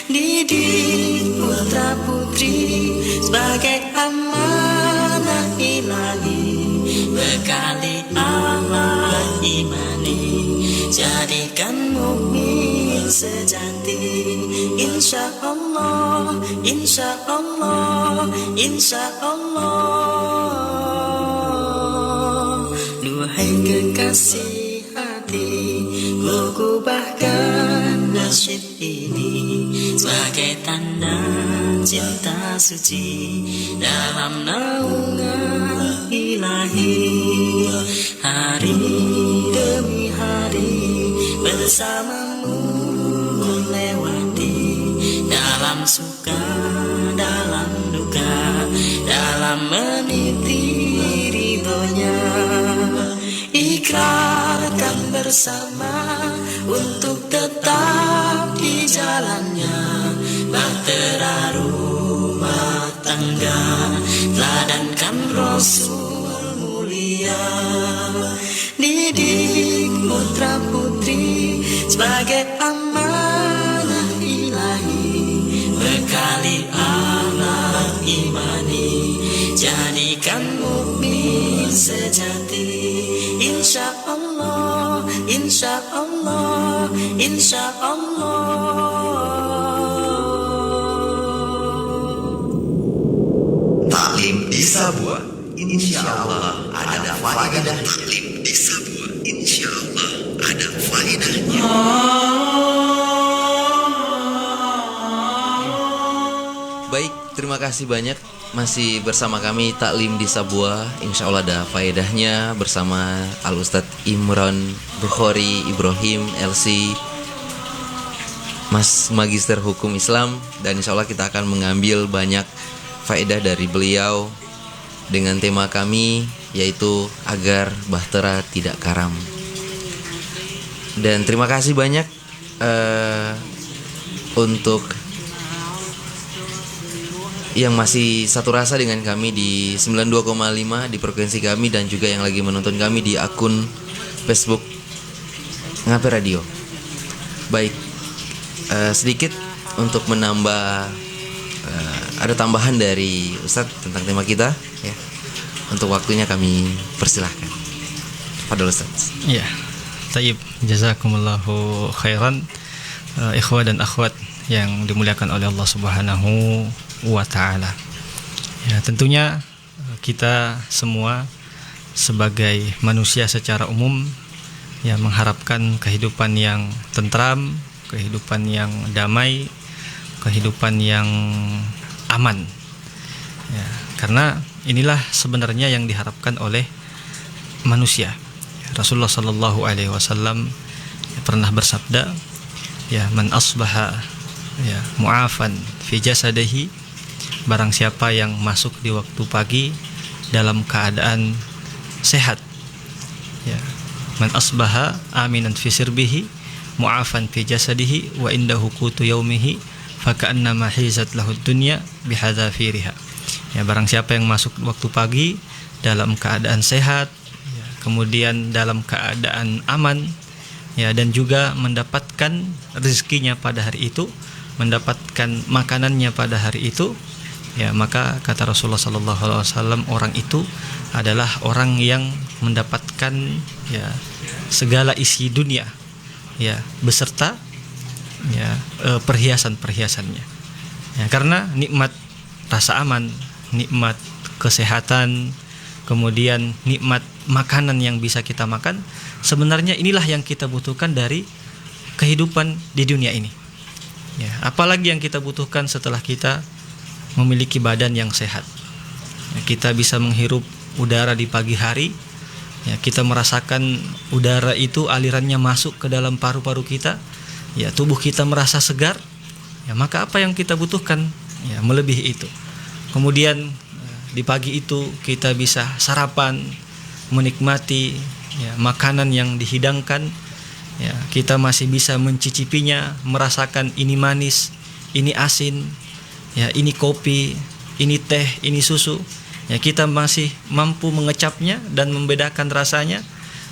Didik putra putri sebagai amanah ilahi, bekali akhlak imani, jadikan mukmin sejati. Insya Allah, insya Allah, insya Allah. Duhai kekasih hati, ku kubahkan nasyid ini sebagai tanda cinta suci dalam naungan ilahi. Hari demi hari bersamamu ku lewati, dalam suka, dalam duka, dalam meniti ridhonya. Ikrarkan bersama untuk tetap di jalannya, bahtera rumah tangga, teladankan Rasul mulia. Didik putra putri insya Allah. Taklim di Sabuah, insya Allah ada faedah. Taklim di Sabuah, insya Allah ada faedahnya. Baik, terima kasih banyak masih bersama kami Taklim di Sabuah. Insya Allah ada faedahnya bersama Al Ustadz Imran Bukhari Ibrahim LC, Mas Magister Hukum Islam, dan insya Allah kita akan mengambil banyak faedah dari beliau dengan tema kami yaitu agar bahtera tidak karam. Dan terima kasih banyak untuk yang masih satu rasa dengan kami di 92,5 di frekuensi kami, dan juga yang lagi menonton kami di akun Facebook Ngape Radio. Baik, sedikit untuk menambah, ada tambahan dari Ustadz tentang tema kita ya. Untuk waktunya kami persilahkan. Fadhol Ustadz. Ya, tayyib, jazakumullahu khairan, ikhwah dan akhwat yang dimuliakan oleh Allah Subhanahu wa ta'ala. Ya, tentunya kita semua sebagai manusia secara umum ya mengharapkan kehidupan yang tentram, kehidupan yang damai, kehidupan yang aman. Ya, karena inilah sebenarnya yang diharapkan oleh manusia. Rasulullah sallallahu alaihi wasallam pernah bersabda, ya, man asbaha ya mu'afan fi jasadihi, barang siapa yang masuk di waktu pagi dalam keadaan sehat, ya, man asbaha aminan fi sirbihi mu'afan fi jasadihi wa indahu qutu yaumihi faka'annama hizat lahud dunya bihadzafiriha. Ya, barang siapa yang masuk waktu pagi dalam keadaan sehat, ya, kemudian dalam keadaan aman, ya, dan juga mendapatkan rezekinya pada hari itu, mendapatkan makanannya pada hari itu, ya, maka kata Rasulullah sallallahu alaihi wasallam, orang itu adalah orang yang mendapatkan ya segala isi dunia, ya, beserta ya perhiasan-perhiasannya. Ya, karena nikmat rasa aman, nikmat kesehatan, kemudian nikmat makanan yang bisa kita makan, sebenarnya inilah yang kita butuhkan dari kehidupan di dunia ini. Ya, apalagi yang kita butuhkan setelah kita memiliki badan yang sehat. Ya, kita bisa menghirup udara di pagi hari. Ya, kita merasakan udara itu alirannya masuk ke dalam paru-paru kita. Ya, tubuh kita merasa segar. Ya, maka apa yang kita butuhkan? Ya, melebihi itu. Kemudian di pagi itu kita bisa sarapan, menikmati ya makanan yang dihidangkan. Ya, kita masih bisa mencicipinya, merasakan ini manis, ini asin, ya, ini kopi, ini teh, ini susu. Ya, kita masih mampu mengecapnya dan membedakan rasanya.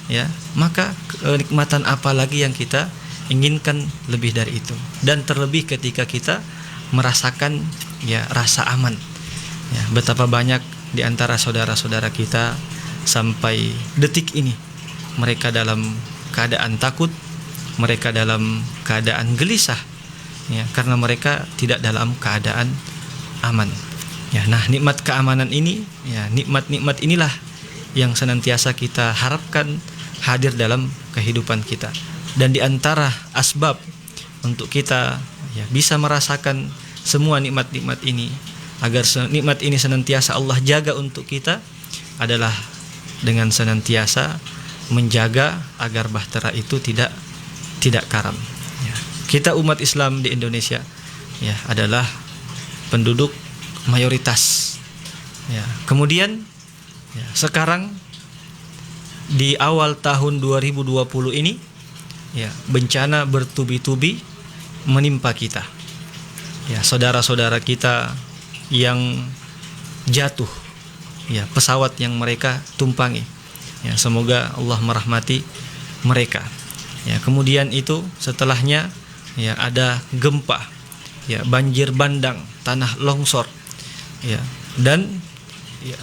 Ya, maka kenikmatan apa lagi yang kita inginkan lebih dari itu? Dan terlebih ketika kita merasakan ya rasa aman. Ya, betapa banyak di antara saudara-saudara kita sampai detik ini mereka dalam keadaan takut, mereka dalam keadaan gelisah, ya, karena mereka tidak dalam keadaan aman. Ya, nah, nikmat keamanan ini, ya, nikmat-nikmat inilah yang senantiasa kita harapkan hadir dalam kehidupan kita. Dan di antara asbab untuk kita ya bisa merasakan semua nikmat-nikmat ini, agar nikmat ini senantiasa Allah jaga untuk kita, adalah dengan senantiasa menjaga agar bahtera itu tidak karam. Ya. Kita umat Islam di Indonesia ya adalah penduduk mayoritas. Ya. Kemudian ya, sekarang di awal tahun 2020 ini ya bencana bertubi-tubi menimpa kita. Ya, saudara-saudara kita yang jatuh, ya, pesawat yang mereka tumpangi. Ya, semoga Allah merahmati mereka. Ya, kemudian itu setelahnya ya ada gempa, ya, banjir bandang, tanah longsor. Ya, dan ya,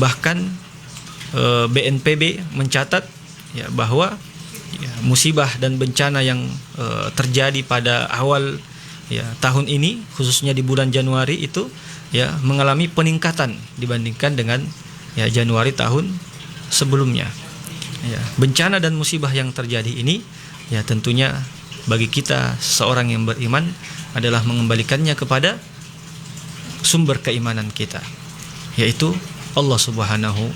bahkan BNPB mencatat ya bahwa ya, musibah dan bencana yang terjadi pada awal ya tahun ini, khususnya di bulan Januari itu ya mengalami peningkatan dibandingkan dengan ya Januari tahun sebelumnya. Ya, bencana dan musibah yang terjadi ini ya tentunya bagi kita seorang yang beriman adalah mengembalikannya kepada sumber keimanan kita, yaitu Allah Subhanahu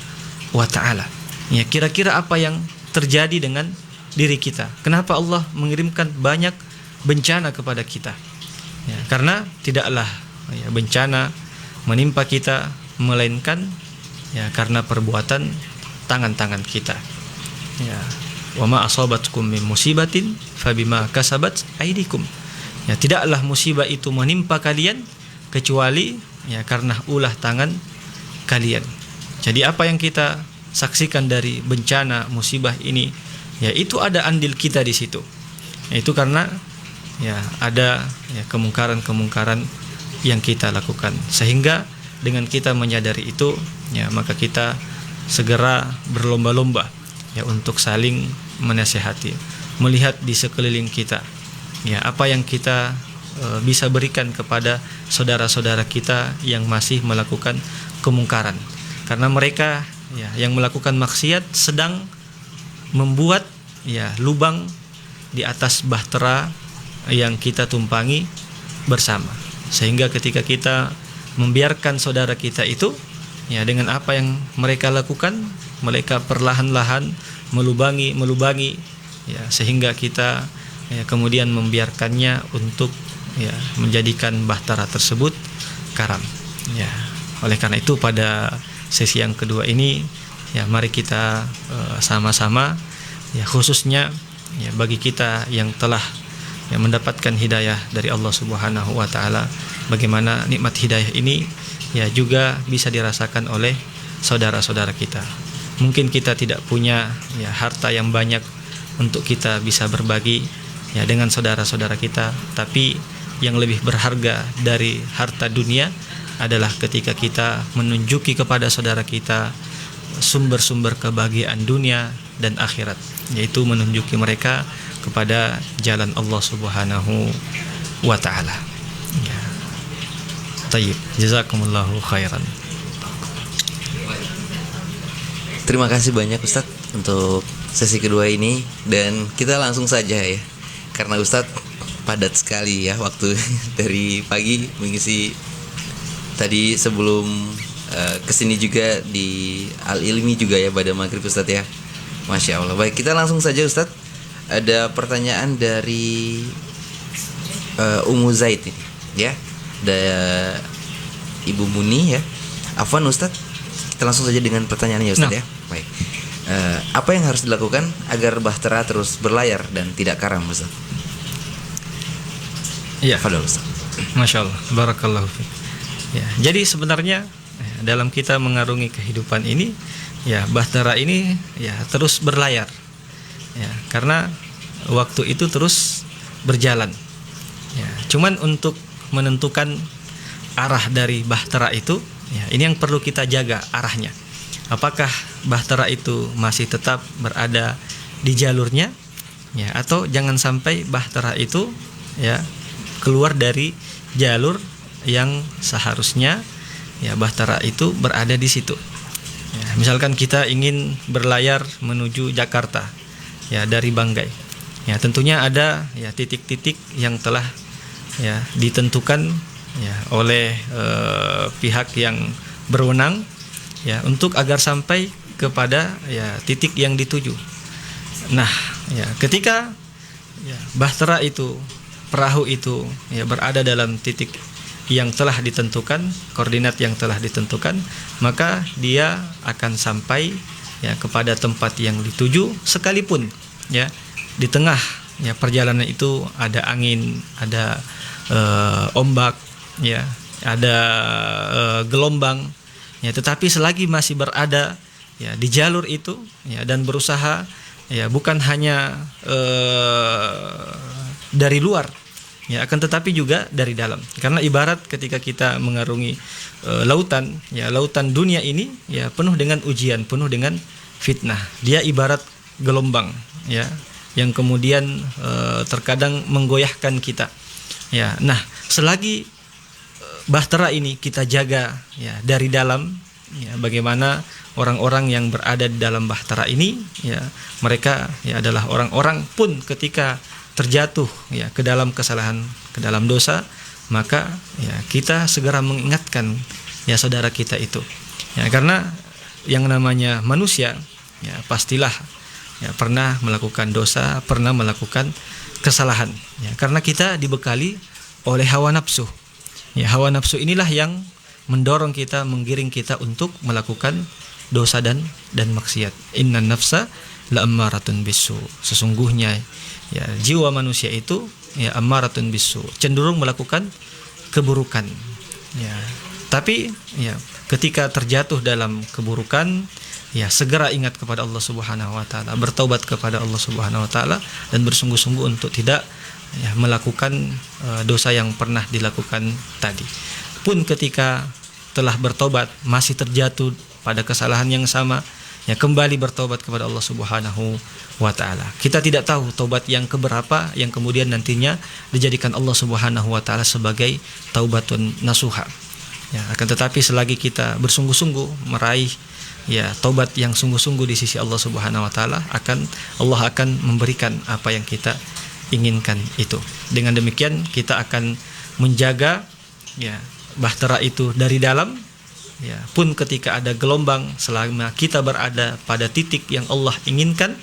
wa taala. Ya, kira-kira apa yang terjadi dengan diri kita? Kenapa Allah mengirimkan banyak bencana kepada kita? Ya, karena tidaklah ya, bencana menimpa kita melainkan ya karena perbuatan tangan-tangan kita. Ya, wa ma asabatkum min musibatin fabima kasabat aydikum. Ya, tidaklah musibah itu menimpa kalian kecuali ya karena ulah tangan kalian. Jadi apa yang kita saksikan dari bencana musibah ini, ya itu ada andil kita di situ. Itu karena ya ada ya kemungkaran-kemungkaran yang kita lakukan. Sehingga dengan kita menyadari itu, ya maka kita segera berlomba-lomba ya untuk saling menasehati, melihat di sekeliling kita ya apa yang kita bisa berikan kepada saudara-saudara kita yang masih melakukan kemungkaran, karena mereka ya yang melakukan maksiat sedang membuat ya lubang di atas bahtera yang kita tumpangi bersama, sehingga ketika kita membiarkan saudara kita itu ya dengan apa yang mereka lakukan, mereka perlahan-lahan melubangi ya sehingga kita ya kemudian membiarkannya untuk ya menjadikan bahtera tersebut karam. Ya, oleh karena itu pada sesi yang kedua ini ya mari kita sama-sama ya khususnya ya bagi kita yang telah ya mendapatkan hidayah dari Allah Subhanahu wa taala, bagaimana nikmat hidayah ini ya juga bisa dirasakan oleh saudara-saudara kita. Mungkin kita tidak punya ya harta yang banyak untuk kita bisa berbagi ya dengan saudara-saudara kita, tapi yang lebih berharga dari harta dunia adalah ketika kita menunjuki kepada saudara kita sumber-sumber kebahagiaan dunia dan akhirat, yaitu menunjuki mereka kepada jalan Allah Subhanahu wa taala. Ya. Tayyib, jazakumullahu khairan. Terima kasih banyak Ustadz untuk sesi kedua ini, dan kita langsung saja ya, karena Ustadz padat sekali ya waktu dari pagi mengisi tadi sebelum kesini juga di Al-Ilmi juga ya pada maghrib Ustadz ya. Masya Allah. Baik, kita langsung saja Ustadz. Ada pertanyaan dari Ummu Zaid ini ya, ada Ibu Muni ya. Afwan Ustadz, kita langsung saja dengan pertanyaannya Ustadz ya. Baik. Apa yang harus dilakukan agar bahtera terus berlayar dan tidak karam Ustadz? Iya. Fadhol Ustadz. Masya Allah, barakallahu fiik. Ya, jadi sebenarnya dalam kita mengarungi kehidupan ini, ya bahtera ini ya terus berlayar. Ya, karena waktu itu terus berjalan. Ya, cuman untuk menentukan arah dari bahtera itu, ya ini yang perlu kita jaga arahnya. Apakah bahtera itu masih tetap berada di jalurnya, ya, atau jangan sampai bahtera itu ya keluar dari jalur yang seharusnya ya bahtera itu berada di situ. Ya, misalkan kita ingin berlayar menuju Jakarta ya dari Banggai. Ya, tentunya ada ya titik-titik yang telah ya ditentukan ya oleh pihak yang berwenang ya untuk agar sampai kepada ya titik yang dituju. Nah, ya ketika ya bahtera itu, perahu itu ya berada dalam titik yang telah ditentukan, koordinat yang telah ditentukan, maka dia akan sampai ya kepada tempat yang dituju, sekalipun ya di tengah ya perjalanan itu ada angin, ada ombak, ya ada gelombang, ya tetapi selagi masih berada ya di jalur itu ya dan berusaha ya bukan hanya dari luar ya, akan tetapi juga dari dalam. Karena ibarat ketika kita mengarungi lautan, ya lautan dunia ini ya penuh dengan ujian, penuh dengan fitnah. Dia ibarat gelombang, ya yang kemudian terkadang menggoyahkan kita. Ya, nah selagi bahtera ini kita jaga ya dari dalam, ya, bagaimana orang-orang yang berada di dalam bahtera ini, ya, mereka ya adalah orang-orang pun ketika terjatuh ya ke dalam kesalahan, ke dalam dosa, maka ya kita segera mengingatkan ya saudara kita itu. Ya, karena yang namanya manusia ya pastilah ya pernah melakukan dosa, pernah melakukan kesalahan. Ya, karena kita dibekali oleh hawa nafsu. Ya, hawa nafsu inilah yang mendorong kita, menggiring kita untuk melakukan dosa dan maksiat. Innan nafsa la'ammaratun bisu. Sesungguhnya ya jiwa manusia itu ya ammaratun bisu, cenderung melakukan keburukan. Ya, tapi ya ketika terjatuh dalam keburukan, ya segera ingat kepada Allah Subhanahu wa taala, bertaubat kepada Allah Subhanahu wa taala dan bersungguh-sungguh untuk tidak ya melakukan dosa yang pernah dilakukan tadi. Pun ketika telah bertobat masih terjatuh pada kesalahan yang sama, ya kembali bertobat kepada Allah Subhanahu wa taala. Kita tidak tahu tobat yang keberapa yang kemudian nantinya dijadikan Allah Subhanahu wa taala sebagai taubatun nasuha. Ya, akan tetapi selagi kita bersungguh-sungguh meraih ya tobat yang sungguh-sungguh di sisi Allah Subhanahu wa taala, Allah akan memberikan apa yang kita inginkan itu. Dengan demikian kita akan menjaga ya bahtera itu dari dalam, ya pun ketika ada gelombang, selama kita berada pada titik yang Allah inginkan,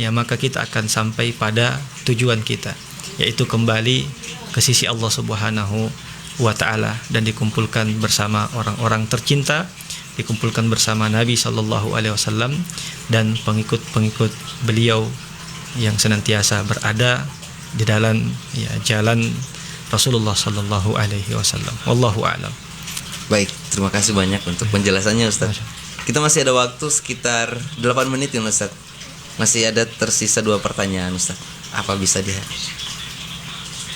ya maka kita akan sampai pada tujuan kita, yaitu kembali ke sisi Allah Subhanahu wa taala dan dikumpulkan bersama orang-orang tercinta, dikumpulkan bersama Nabi sallallahu alaihi wasallam dan pengikut-pengikut beliau yang senantiasa berada di dalam ya jalan Rasulullah sallallahu alaihi wasallam. Wallahu a'lam. Baik, terima kasih banyak untuk penjelasannya Ustaz. Kita masih ada waktu sekitar 8 menit ya Ustaz. Masih ada tersisa 2 pertanyaan Ustaz. Apa bisa dia?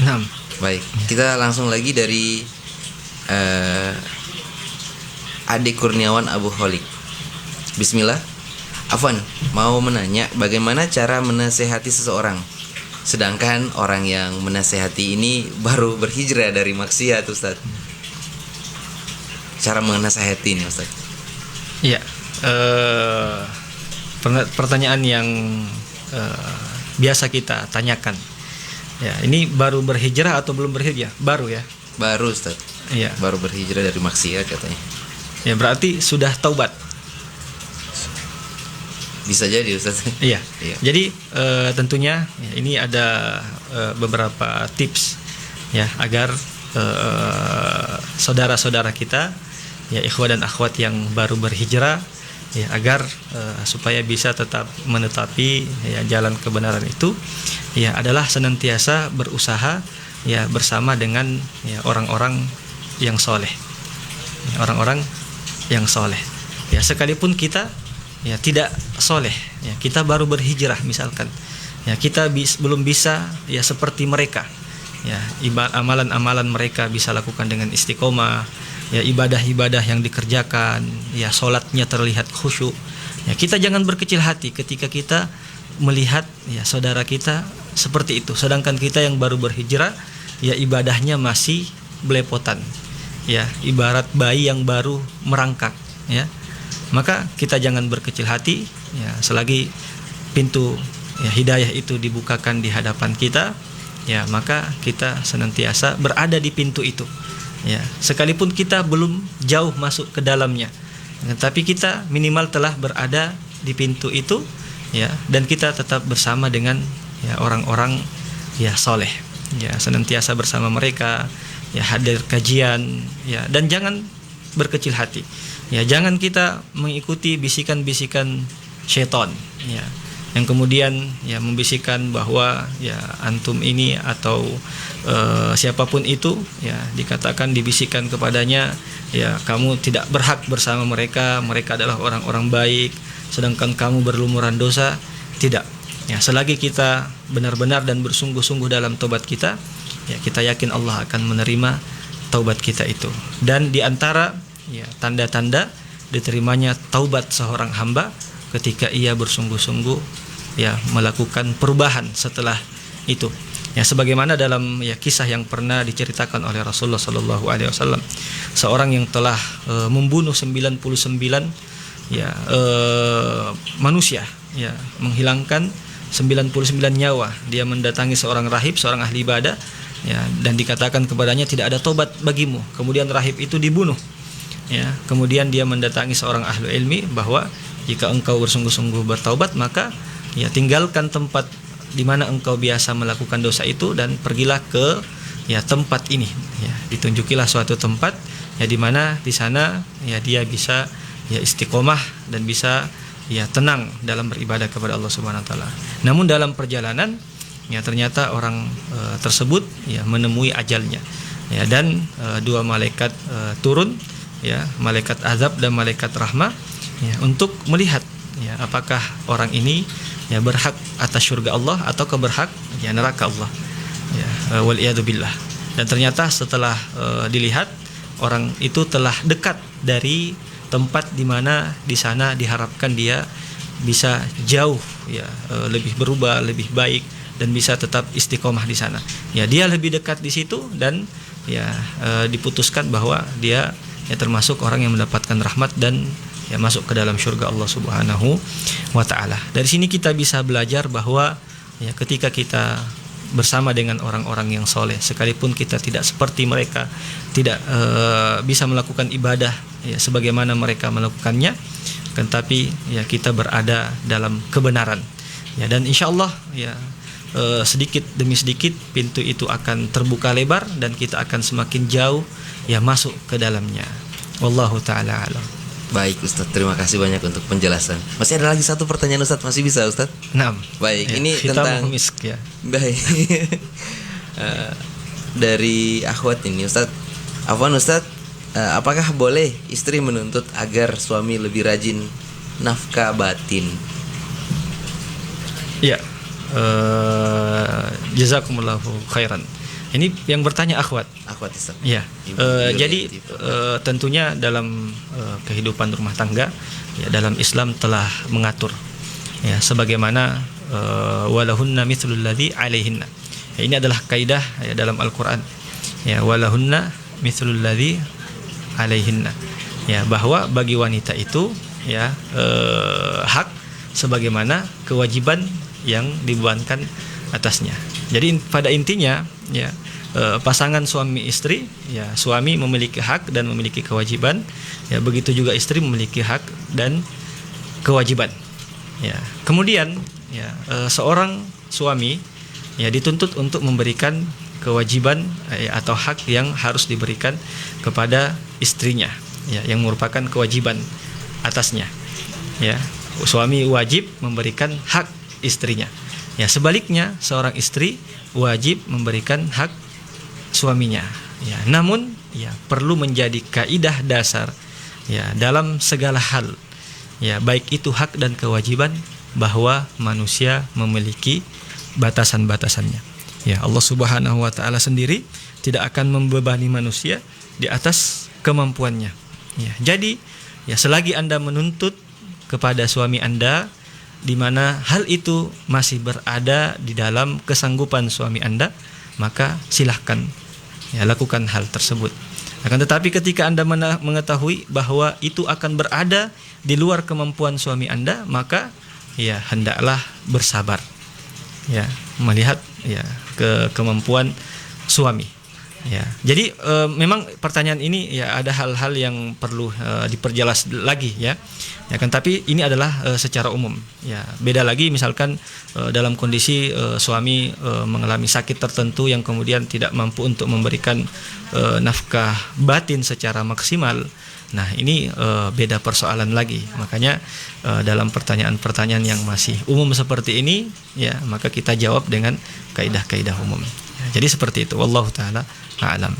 6. Baik, kita langsung lagi dari Adik Kurniawan Abu Kholik. Bismillah. Afwan, mau menanya bagaimana cara menasehati seseorang, sedangkan orang yang menasehati ini baru berhijrah dari maksiat Ustaz. Cara menasehati ini Ustaz. Iya, pertanyaan yang biasa kita tanyakan. Ya, ini baru berhijrah atau belum berhijrah? Baru ya. Baru Ustaz. Iya. Baru berhijrah dari maksiat katanya. Ya, berarti sudah taubat. Bisa jadi Ustaz. Iya. Iya. Jadi tentunya ya, ini ada beberapa tips ya agar saudara-saudara kita ya ikhwah dan akhwat yang baru berhijrah ya agar supaya bisa tetap menetapi ya jalan kebenaran itu ya adalah senantiasa berusaha ya bersama dengan ya orang-orang yang soleh, ya, orang-orang yang soleh ya sekalipun kita ya tidak soleh ya kita baru berhijrah misalkan ya kita belum bisa ya seperti mereka ya amalan-amalan mereka bisa lakukan dengan istiqomah ya ibadah-ibadah yang dikerjakan ya sholatnya terlihat khusyuk ya kita jangan berkecil hati ketika kita melihat ya saudara kita seperti itu, sedangkan kita yang baru berhijrah ya ibadahnya masih belepotan ya ibarat bayi yang baru merangkak ya. Maka kita jangan berkecil hati ya selagi pintu ya hidayah itu dibukakan di hadapan kita ya maka kita senantiasa berada di pintu itu ya sekalipun kita belum jauh masuk ke dalamnya tapi kita minimal telah berada di pintu itu ya dan kita tetap bersama dengan ya orang-orang ya soleh ya senantiasa bersama mereka ya hadir kajian ya dan jangan berkecil hati ya jangan kita mengikuti bisikan-bisikan syaitan ya yang kemudian ya membisikkan bahwa ya antum ini atau siapapun itu ya dikatakan dibisikkan kepadanya ya kamu tidak berhak bersama mereka, mereka adalah orang-orang baik sedangkan kamu berlumuran dosa. Tidak ya selagi kita benar-benar dan bersungguh-sungguh dalam taubat kita ya kita yakin Allah akan menerima taubat kita itu. Dan di antara ya tanda-tanda diterimanya taubat seorang hamba ketika ia bersungguh-sungguh ya melakukan perubahan setelah itu. Ya, sebagaimana dalam ya kisah yang pernah diceritakan oleh Rasulullah sallallahu alaihi wasallam, seorang yang telah membunuh 99 ya manusia, ya menghilangkan 99 nyawa. Dia mendatangi seorang rahib, seorang ahli ibadah, ya, dan dikatakan kepadanya tidak ada tobat bagimu. Kemudian rahib itu dibunuh. Ya, kemudian dia mendatangi seorang ahli ilmi bahwa jika engkau bersungguh-sungguh bertaubat, maka ya tinggalkan tempat di mana engkau biasa melakukan dosa itu dan pergilah ke ya tempat ini. Ya, ditunjukilah suatu tempat ya di mana di sana ya dia bisa ya istiqomah dan bisa ya tenang dalam beribadah kepada Allah Subhanahu wa taala. Namun dalam perjalanan ya ternyata orang tersebut ya menemui ajalnya. Ya, dan dua malaikat turun, ya, malaikat azab dan malaikat rahmah, ya, untuk melihat ya apakah orang ini ya berhak atas surga Allah atau berhak ya neraka Allah. Ya, wal iyadu billah. Dan ternyata setelah dilihat, orang itu telah dekat dari tempat di mana di sana diharapkan dia bisa jauh ya lebih berubah, lebih baik dan bisa tetap istiqomah di sana. Ya, dia lebih dekat di situ dan ya diputuskan bahwa dia ya termasuk orang yang mendapatkan rahmat dan ya masuk ke dalam surga Allah Subhanahu wa taala. Dari sini kita bisa belajar bahwa ya ketika kita bersama dengan orang-orang yang soleh, sekalipun kita tidak seperti mereka, tidak bisa melakukan ibadah ya sebagaimana mereka melakukannya, tetapi ya kita berada dalam kebenaran. Ya, dan insyaallah ya sedikit demi sedikit pintu itu akan terbuka lebar dan kita akan semakin jauh ya masuk ke dalamnya. Wallahu taala alam. Baik Ustadz, terima kasih banyak untuk penjelasan. Masih ada lagi satu pertanyaan Ustadz, masih bisa Ustadz? Naam. Baik, Ya, ini tentang misk, ya. Baik. Dari akhwat ini Ustadz, afwan Ustadz, apakah boleh istri menuntut agar suami lebih rajin nafkah batin? Ya. Jazakumullahu khairan. Ini yang bertanya akhwat. Akhwat Ustaz. Ya. Jadi tentunya dalam kehidupan rumah tangga ya dalam Islam telah mengatur ya sebagaimana walahunna mithlul ladzi alaihinna. Ya, ini adalah kaidah ya dalam Al-Qur'an. Ya, walahunna mithlul ladzi alaihinna. Ya, bahwa bagi wanita itu ya hak sebagaimana kewajiban yang dibebankan atasnya. Jadi pada intinya ya pasangan suami istri ya suami memiliki hak dan memiliki kewajiban, ya begitu juga istri memiliki hak dan kewajiban. Ya, kemudian ya seorang suami ya dituntut untuk memberikan kewajiban atau hak yang harus diberikan kepada istrinya ya yang merupakan kewajiban atasnya. Ya, suami wajib memberikan hak istrinya. Ya, sebaliknya seorang istri wajib memberikan hak suaminya. Ya, namun ya perlu menjadi kaidah dasar ya dalam segala hal. Ya, baik itu hak dan kewajiban bahwa manusia memiliki batasan-batasannya. Ya, Allah Subhanahu wa taala sendiri tidak akan membebani manusia di atas kemampuannya. Ya, jadi ya selagi Anda menuntut kepada suami Anda di mana hal itu masih berada di dalam kesanggupan suami Anda, maka silahkan ya lakukan hal tersebut. Akan tetapi ketika Anda mengetahui bahwa itu akan berada di luar kemampuan suami Anda, maka ya hendaklah bersabar. Ya, melihat ya kemampuan suami. Ya, jadi memang pertanyaan ini ya ada hal-hal yang perlu diperjelas lagi ya. Ya kan, tapi ini adalah secara umum. Ya, beda lagi misalkan dalam kondisi suami mengalami sakit tertentu yang kemudian tidak mampu untuk memberikan nafkah batin secara maksimal. Nah, ini beda persoalan lagi. Makanya dalam pertanyaan-pertanyaan yang masih umum seperti ini ya, maka kita jawab dengan kaidah-kaidah umum. Ya, jadi seperti itu. Wallahu taala a'lam.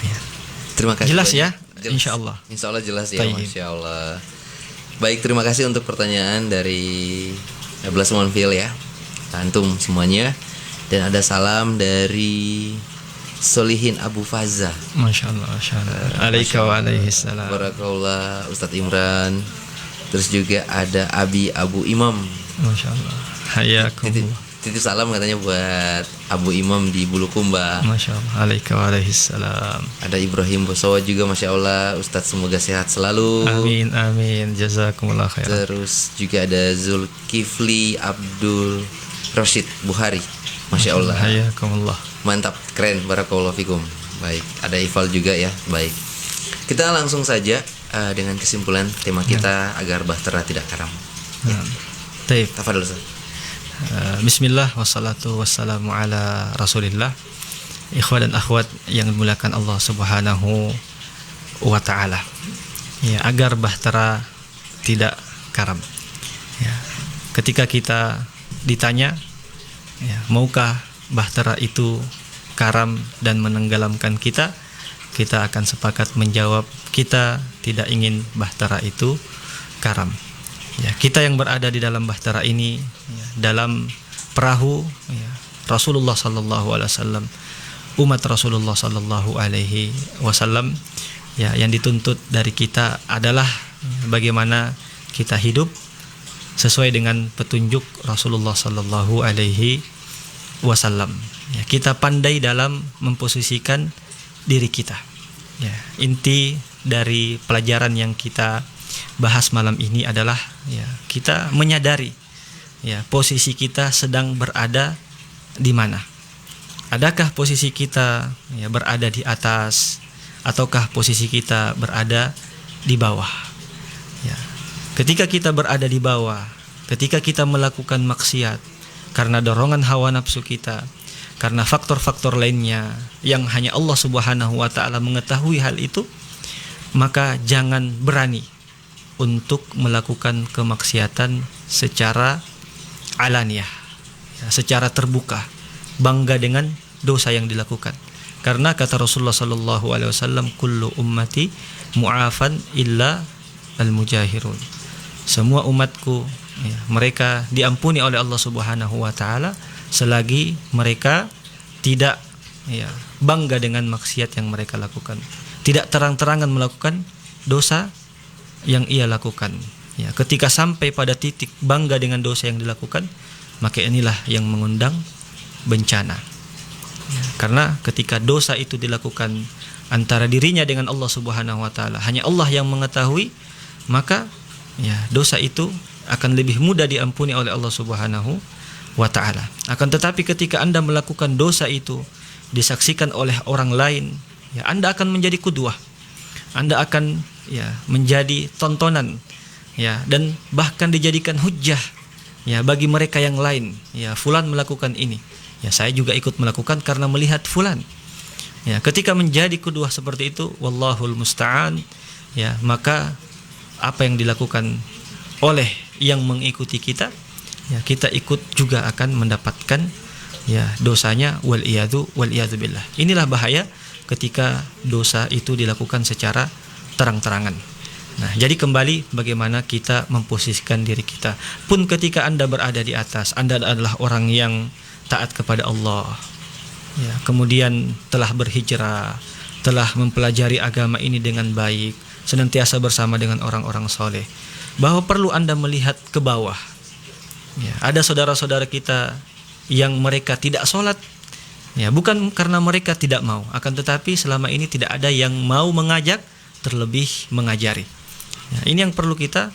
Ya. Terima kasih. Jelas banyak. ya? Insyaallah. Insyaallah jelas ya, Tayyib. Masya Allah. Baik, terima kasih untuk pertanyaan dari Ablas Monfil ya, antum semuanya. Dan ada salam dari Solihin Abu Faza. Masya Allah, Alaika wa alaihi salam. Barakallah Ustadz Imran. Terus juga ada Abu Imam. Masya Allah. Hayakumullah. Titip salam katanya buat Abu Imam di Bulukumba. Masya Allah. Alaika wa alaihissalam. Ada Ibrahim Bosowa juga, Masya Allah. Ustadz semoga sehat selalu. Amin amin. Jazakumullah khairan. Terus juga ada Zulkifli Abdul Rashid Buhari. Masya Allah. Hayakumullah. Mantap, keren, barakallahu fikum. Baik, ada Ifal juga ya. Baik. Kita langsung saja dengan kesimpulan tema kita agar bahtera tidak karam. Taib. Tafadhol Ustaz. Bismillah wassalatu wassalamu ala Rasulillah. Ikhwan dan akhwat yang dimuliakan Allah Subhanahu wa taala. Ya, agar bahtera tidak karam. Ya. Ketika kita ditanya, ya, maukah bahtera itu karam dan menenggelamkan kita? Kita akan sepakat menjawab kita tidak ingin bahtera itu karam. Ya, kita yang berada di dalam bahtera ini, ya, dalam perahu, ya, Rasulullah sallallahu alaihi wasallam, umat Rasulullah sallallahu alaihi wasallam, ya, yang dituntut dari kita adalah, ya, bagaimana kita hidup sesuai dengan petunjuk Rasulullah sallallahu alaihi wasallam. Ya, kita pandai dalam memposisikan diri kita. Ya, inti dari pelajaran yang kita bahas malam ini adalah, ya, kita menyadari, ya, posisi kita sedang berada di mana. Adakah posisi kita, ya, berada di atas ataukah posisi kita berada di bawah? Ya. Ketika kita berada di bawah, ketika kita melakukan maksiat karena dorongan hawa nafsu kita, karena faktor-faktor lainnya yang hanya Allah Subhanahu wa taala mengetahui hal itu, maka jangan berani untuk melakukan kemaksiatan secara alaniyah, ya, secara terbuka, bangga dengan dosa yang dilakukan. Karena kata Rasulullah sallallahu alaihi wasallam, kullu ummati mu'afan illa al-mujahirun. Semua umatku, ya, mereka diampuni oleh Allah Subhanahu wa taala selagi mereka tidak, ya, bangga dengan maksiat yang mereka lakukan, tidak terang-terangan melakukan dosa yang ia lakukan. Ya, ketika sampai pada titik bangga dengan dosa yang dilakukan, maka inilah yang mengundang bencana. Ya, karena ketika dosa itu dilakukan antara dirinya dengan Allah Subhanahu wa taala, hanya Allah yang mengetahui, maka, ya, dosa itu akan lebih mudah diampuni oleh Allah Subhanahu wa taala. Akan tetapi ketika Anda melakukan dosa itu disaksikan oleh orang lain, ya, Anda akan menjadi qudwah. Anda akan, ya, menjadi tontonan, ya, dan bahkan dijadikan hujjah, ya, bagi mereka yang lain. Ya, fulan melakukan ini, ya, saya juga ikut melakukan karena melihat fulan. Ya, ketika menjadi qudwah seperti itu, wallahul musta'an, ya, maka apa yang dilakukan oleh yang mengikuti kita, ya, kita ikut juga akan mendapatkan, ya, dosanya, wal iyadu billah. Inilah bahaya ketika dosa itu dilakukan secara terang-terangan. Nah, jadi kembali bagaimana kita memposisikan diri kita. Pun ketika Anda berada di atas, Anda adalah orang yang taat kepada Allah, ya, kemudian telah berhijrah, telah mempelajari agama ini dengan baik, senantiasa bersama dengan orang-orang soleh, bahwa perlu Anda melihat ke bawah. Ya, ada saudara-saudara kita yang mereka tidak sholat, ya, bukan karena mereka tidak mau, akan tetapi selama ini tidak ada yang mau mengajak, terlebih mengajari. Ya, ini yang perlu kita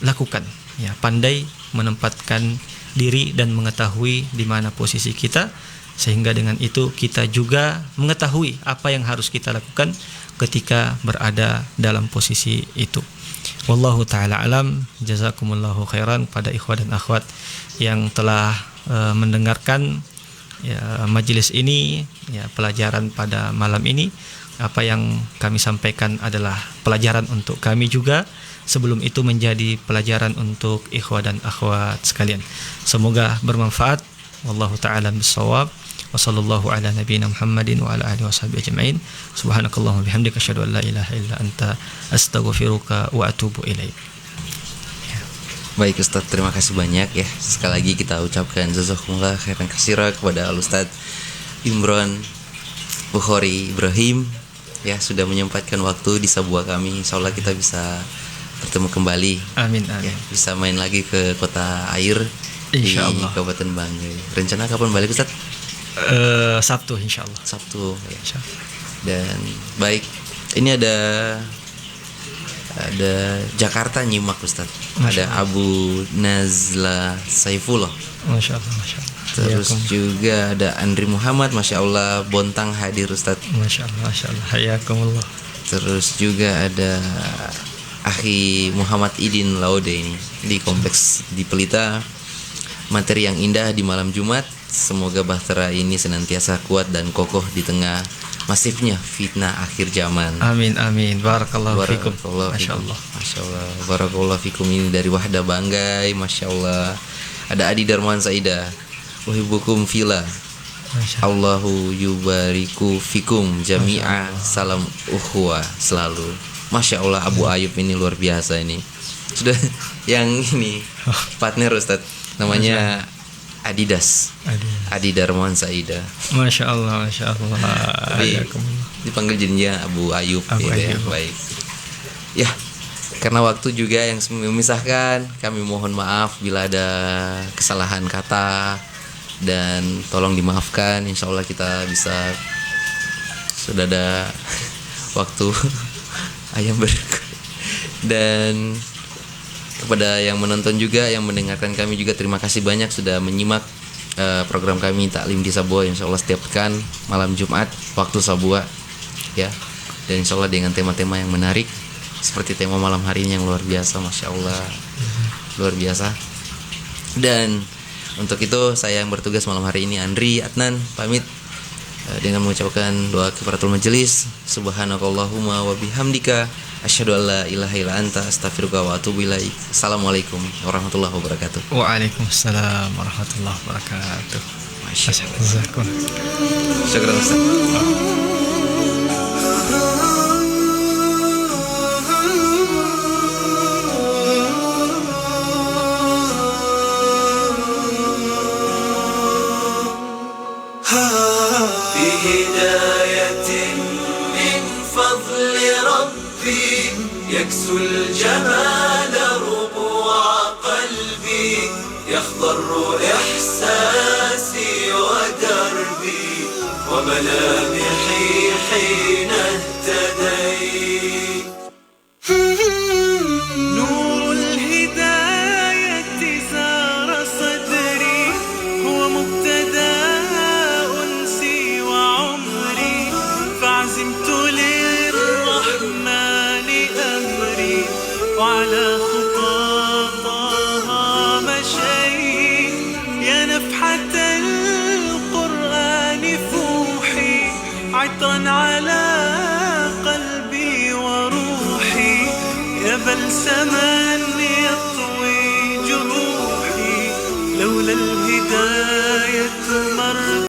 lakukan. Ya, pandai menempatkan diri dan mengetahui di mana posisi kita, sehingga dengan itu kita juga mengetahui apa yang harus kita lakukan ketika berada dalam posisi itu. Wallahu ta'ala alam. Jazakumullahu khairan pada ikhwan dan akhwat yang telah mendengarkan, ya, majelis ini, ya, pelajaran pada malam ini. Apa yang kami sampaikan adalah pelajaran untuk kami juga, sebelum itu menjadi pelajaran untuk ikhwan dan akhwat sekalian. Semoga bermanfaat. Wallahu ta'ala bis-shawab. Wa sallallahu ala nabiyyina Muhammadin wa ala alihi washabihi ajma'in. Subhanakallahumma bihamdika asyhadu an la ilaha illa anta astaghfiruka wa atubu ilaik. Baik Ustadz, terima kasih banyak, ya. Sekali lagi kita ucapkan jazakumullah khairan katsira kepada Al-Ustadz Imron Bukhari Ibrahim, ya, sudah menyempatkan waktu di sebuah kami. Insyaallah kita bisa bertemu kembali. Amin, Ya, amin. bisa main lagi ke kota air di Insyaallah. Kabupaten Banggai. Rencana kapan balik Ustaz? Sabtu insyaallah. Sabtu ya. Insyaallah. Dan baik, ini ada Jakarta nyimak Ustaz. Masya Ada Abu Nazla Saifullah. Masyaallah, masyaallah. Terus juga ada Andri Muhammad, Masya Allah, Bontang hadir Ustaz. Masyaallah, masyaallah. Hayakumullah. Terus juga ada Akhi Muhammad Idin Laude ini di kompleks di Pelita. Materi yang indah di malam Jumat. Semoga bahtera ini senantiasa kuat dan kokoh di tengah masifnya fitnah akhir zaman. Amin, amin. Barakallahu fikum. Barakallahu fikum. Masyaallah. Masya Allah. Barakallahu fikum ini dari Wahda Banggai. Masya Allah. Ada Adi Darman Saida. Uhibbukum fila. Masyaallah. Allahu yubariku fikum jami'a. Salam ukhwa selalu. Masya Allah, Abu Ayub ini luar biasa ini. Sudah yang ini partner Ustadz, namanya Adidas. Adi Darman Saida. Masya Allah, Masya Allah. Tapi Hayakumullah. dipanggil jadinya Abu Ayub, Abu gitu ya. Ayub. Baik. Ya, karena waktu juga yang memisahkan, kami mohon maaf bila ada kesalahan kata dan tolong dimaafkan. Insya Allah kita bisa, sudah ada waktu ayam berikut. Dan kepada yang menonton juga, yang mendengarkan kami juga, terima kasih banyak sudah menyimak program kami Taklim di Sabua. Insya Allah setiap pekan malam Jumat waktu Sabua ya. Dan insya Allah dengan tema-tema yang menarik seperti tema malam hari ini yang luar biasa. Masya Allah, luar biasa. Dan untuk itu saya yang bertugas malam hari ini, Andri Adnan, pamit dengan mengucapkan doa kifaratul majelis. Subhanakallahumma wa bihamdika asyhadu an la ilaha illa anta astaghfiruka wa atubu ilaik. Assalamualaikum warahmatullahi wabarakatuh. Waalaikumsalam warahmatullahi wabarakatuh. Masya Allah. Jazakumullah. Syukran Ustaz. بهداية من فضل ربي يكسو الجمال ربوع قلبي يخضر إحساسي ودربي وملامحي حين اهتديت. نور الهداية زار صدري هو مبتدأ أنسي وعمري فعزمت للرحمن أمري وعلى خطاها مشيت يا نفحة القرآن فوحي عطرا على قلبي وروحي يا بلسما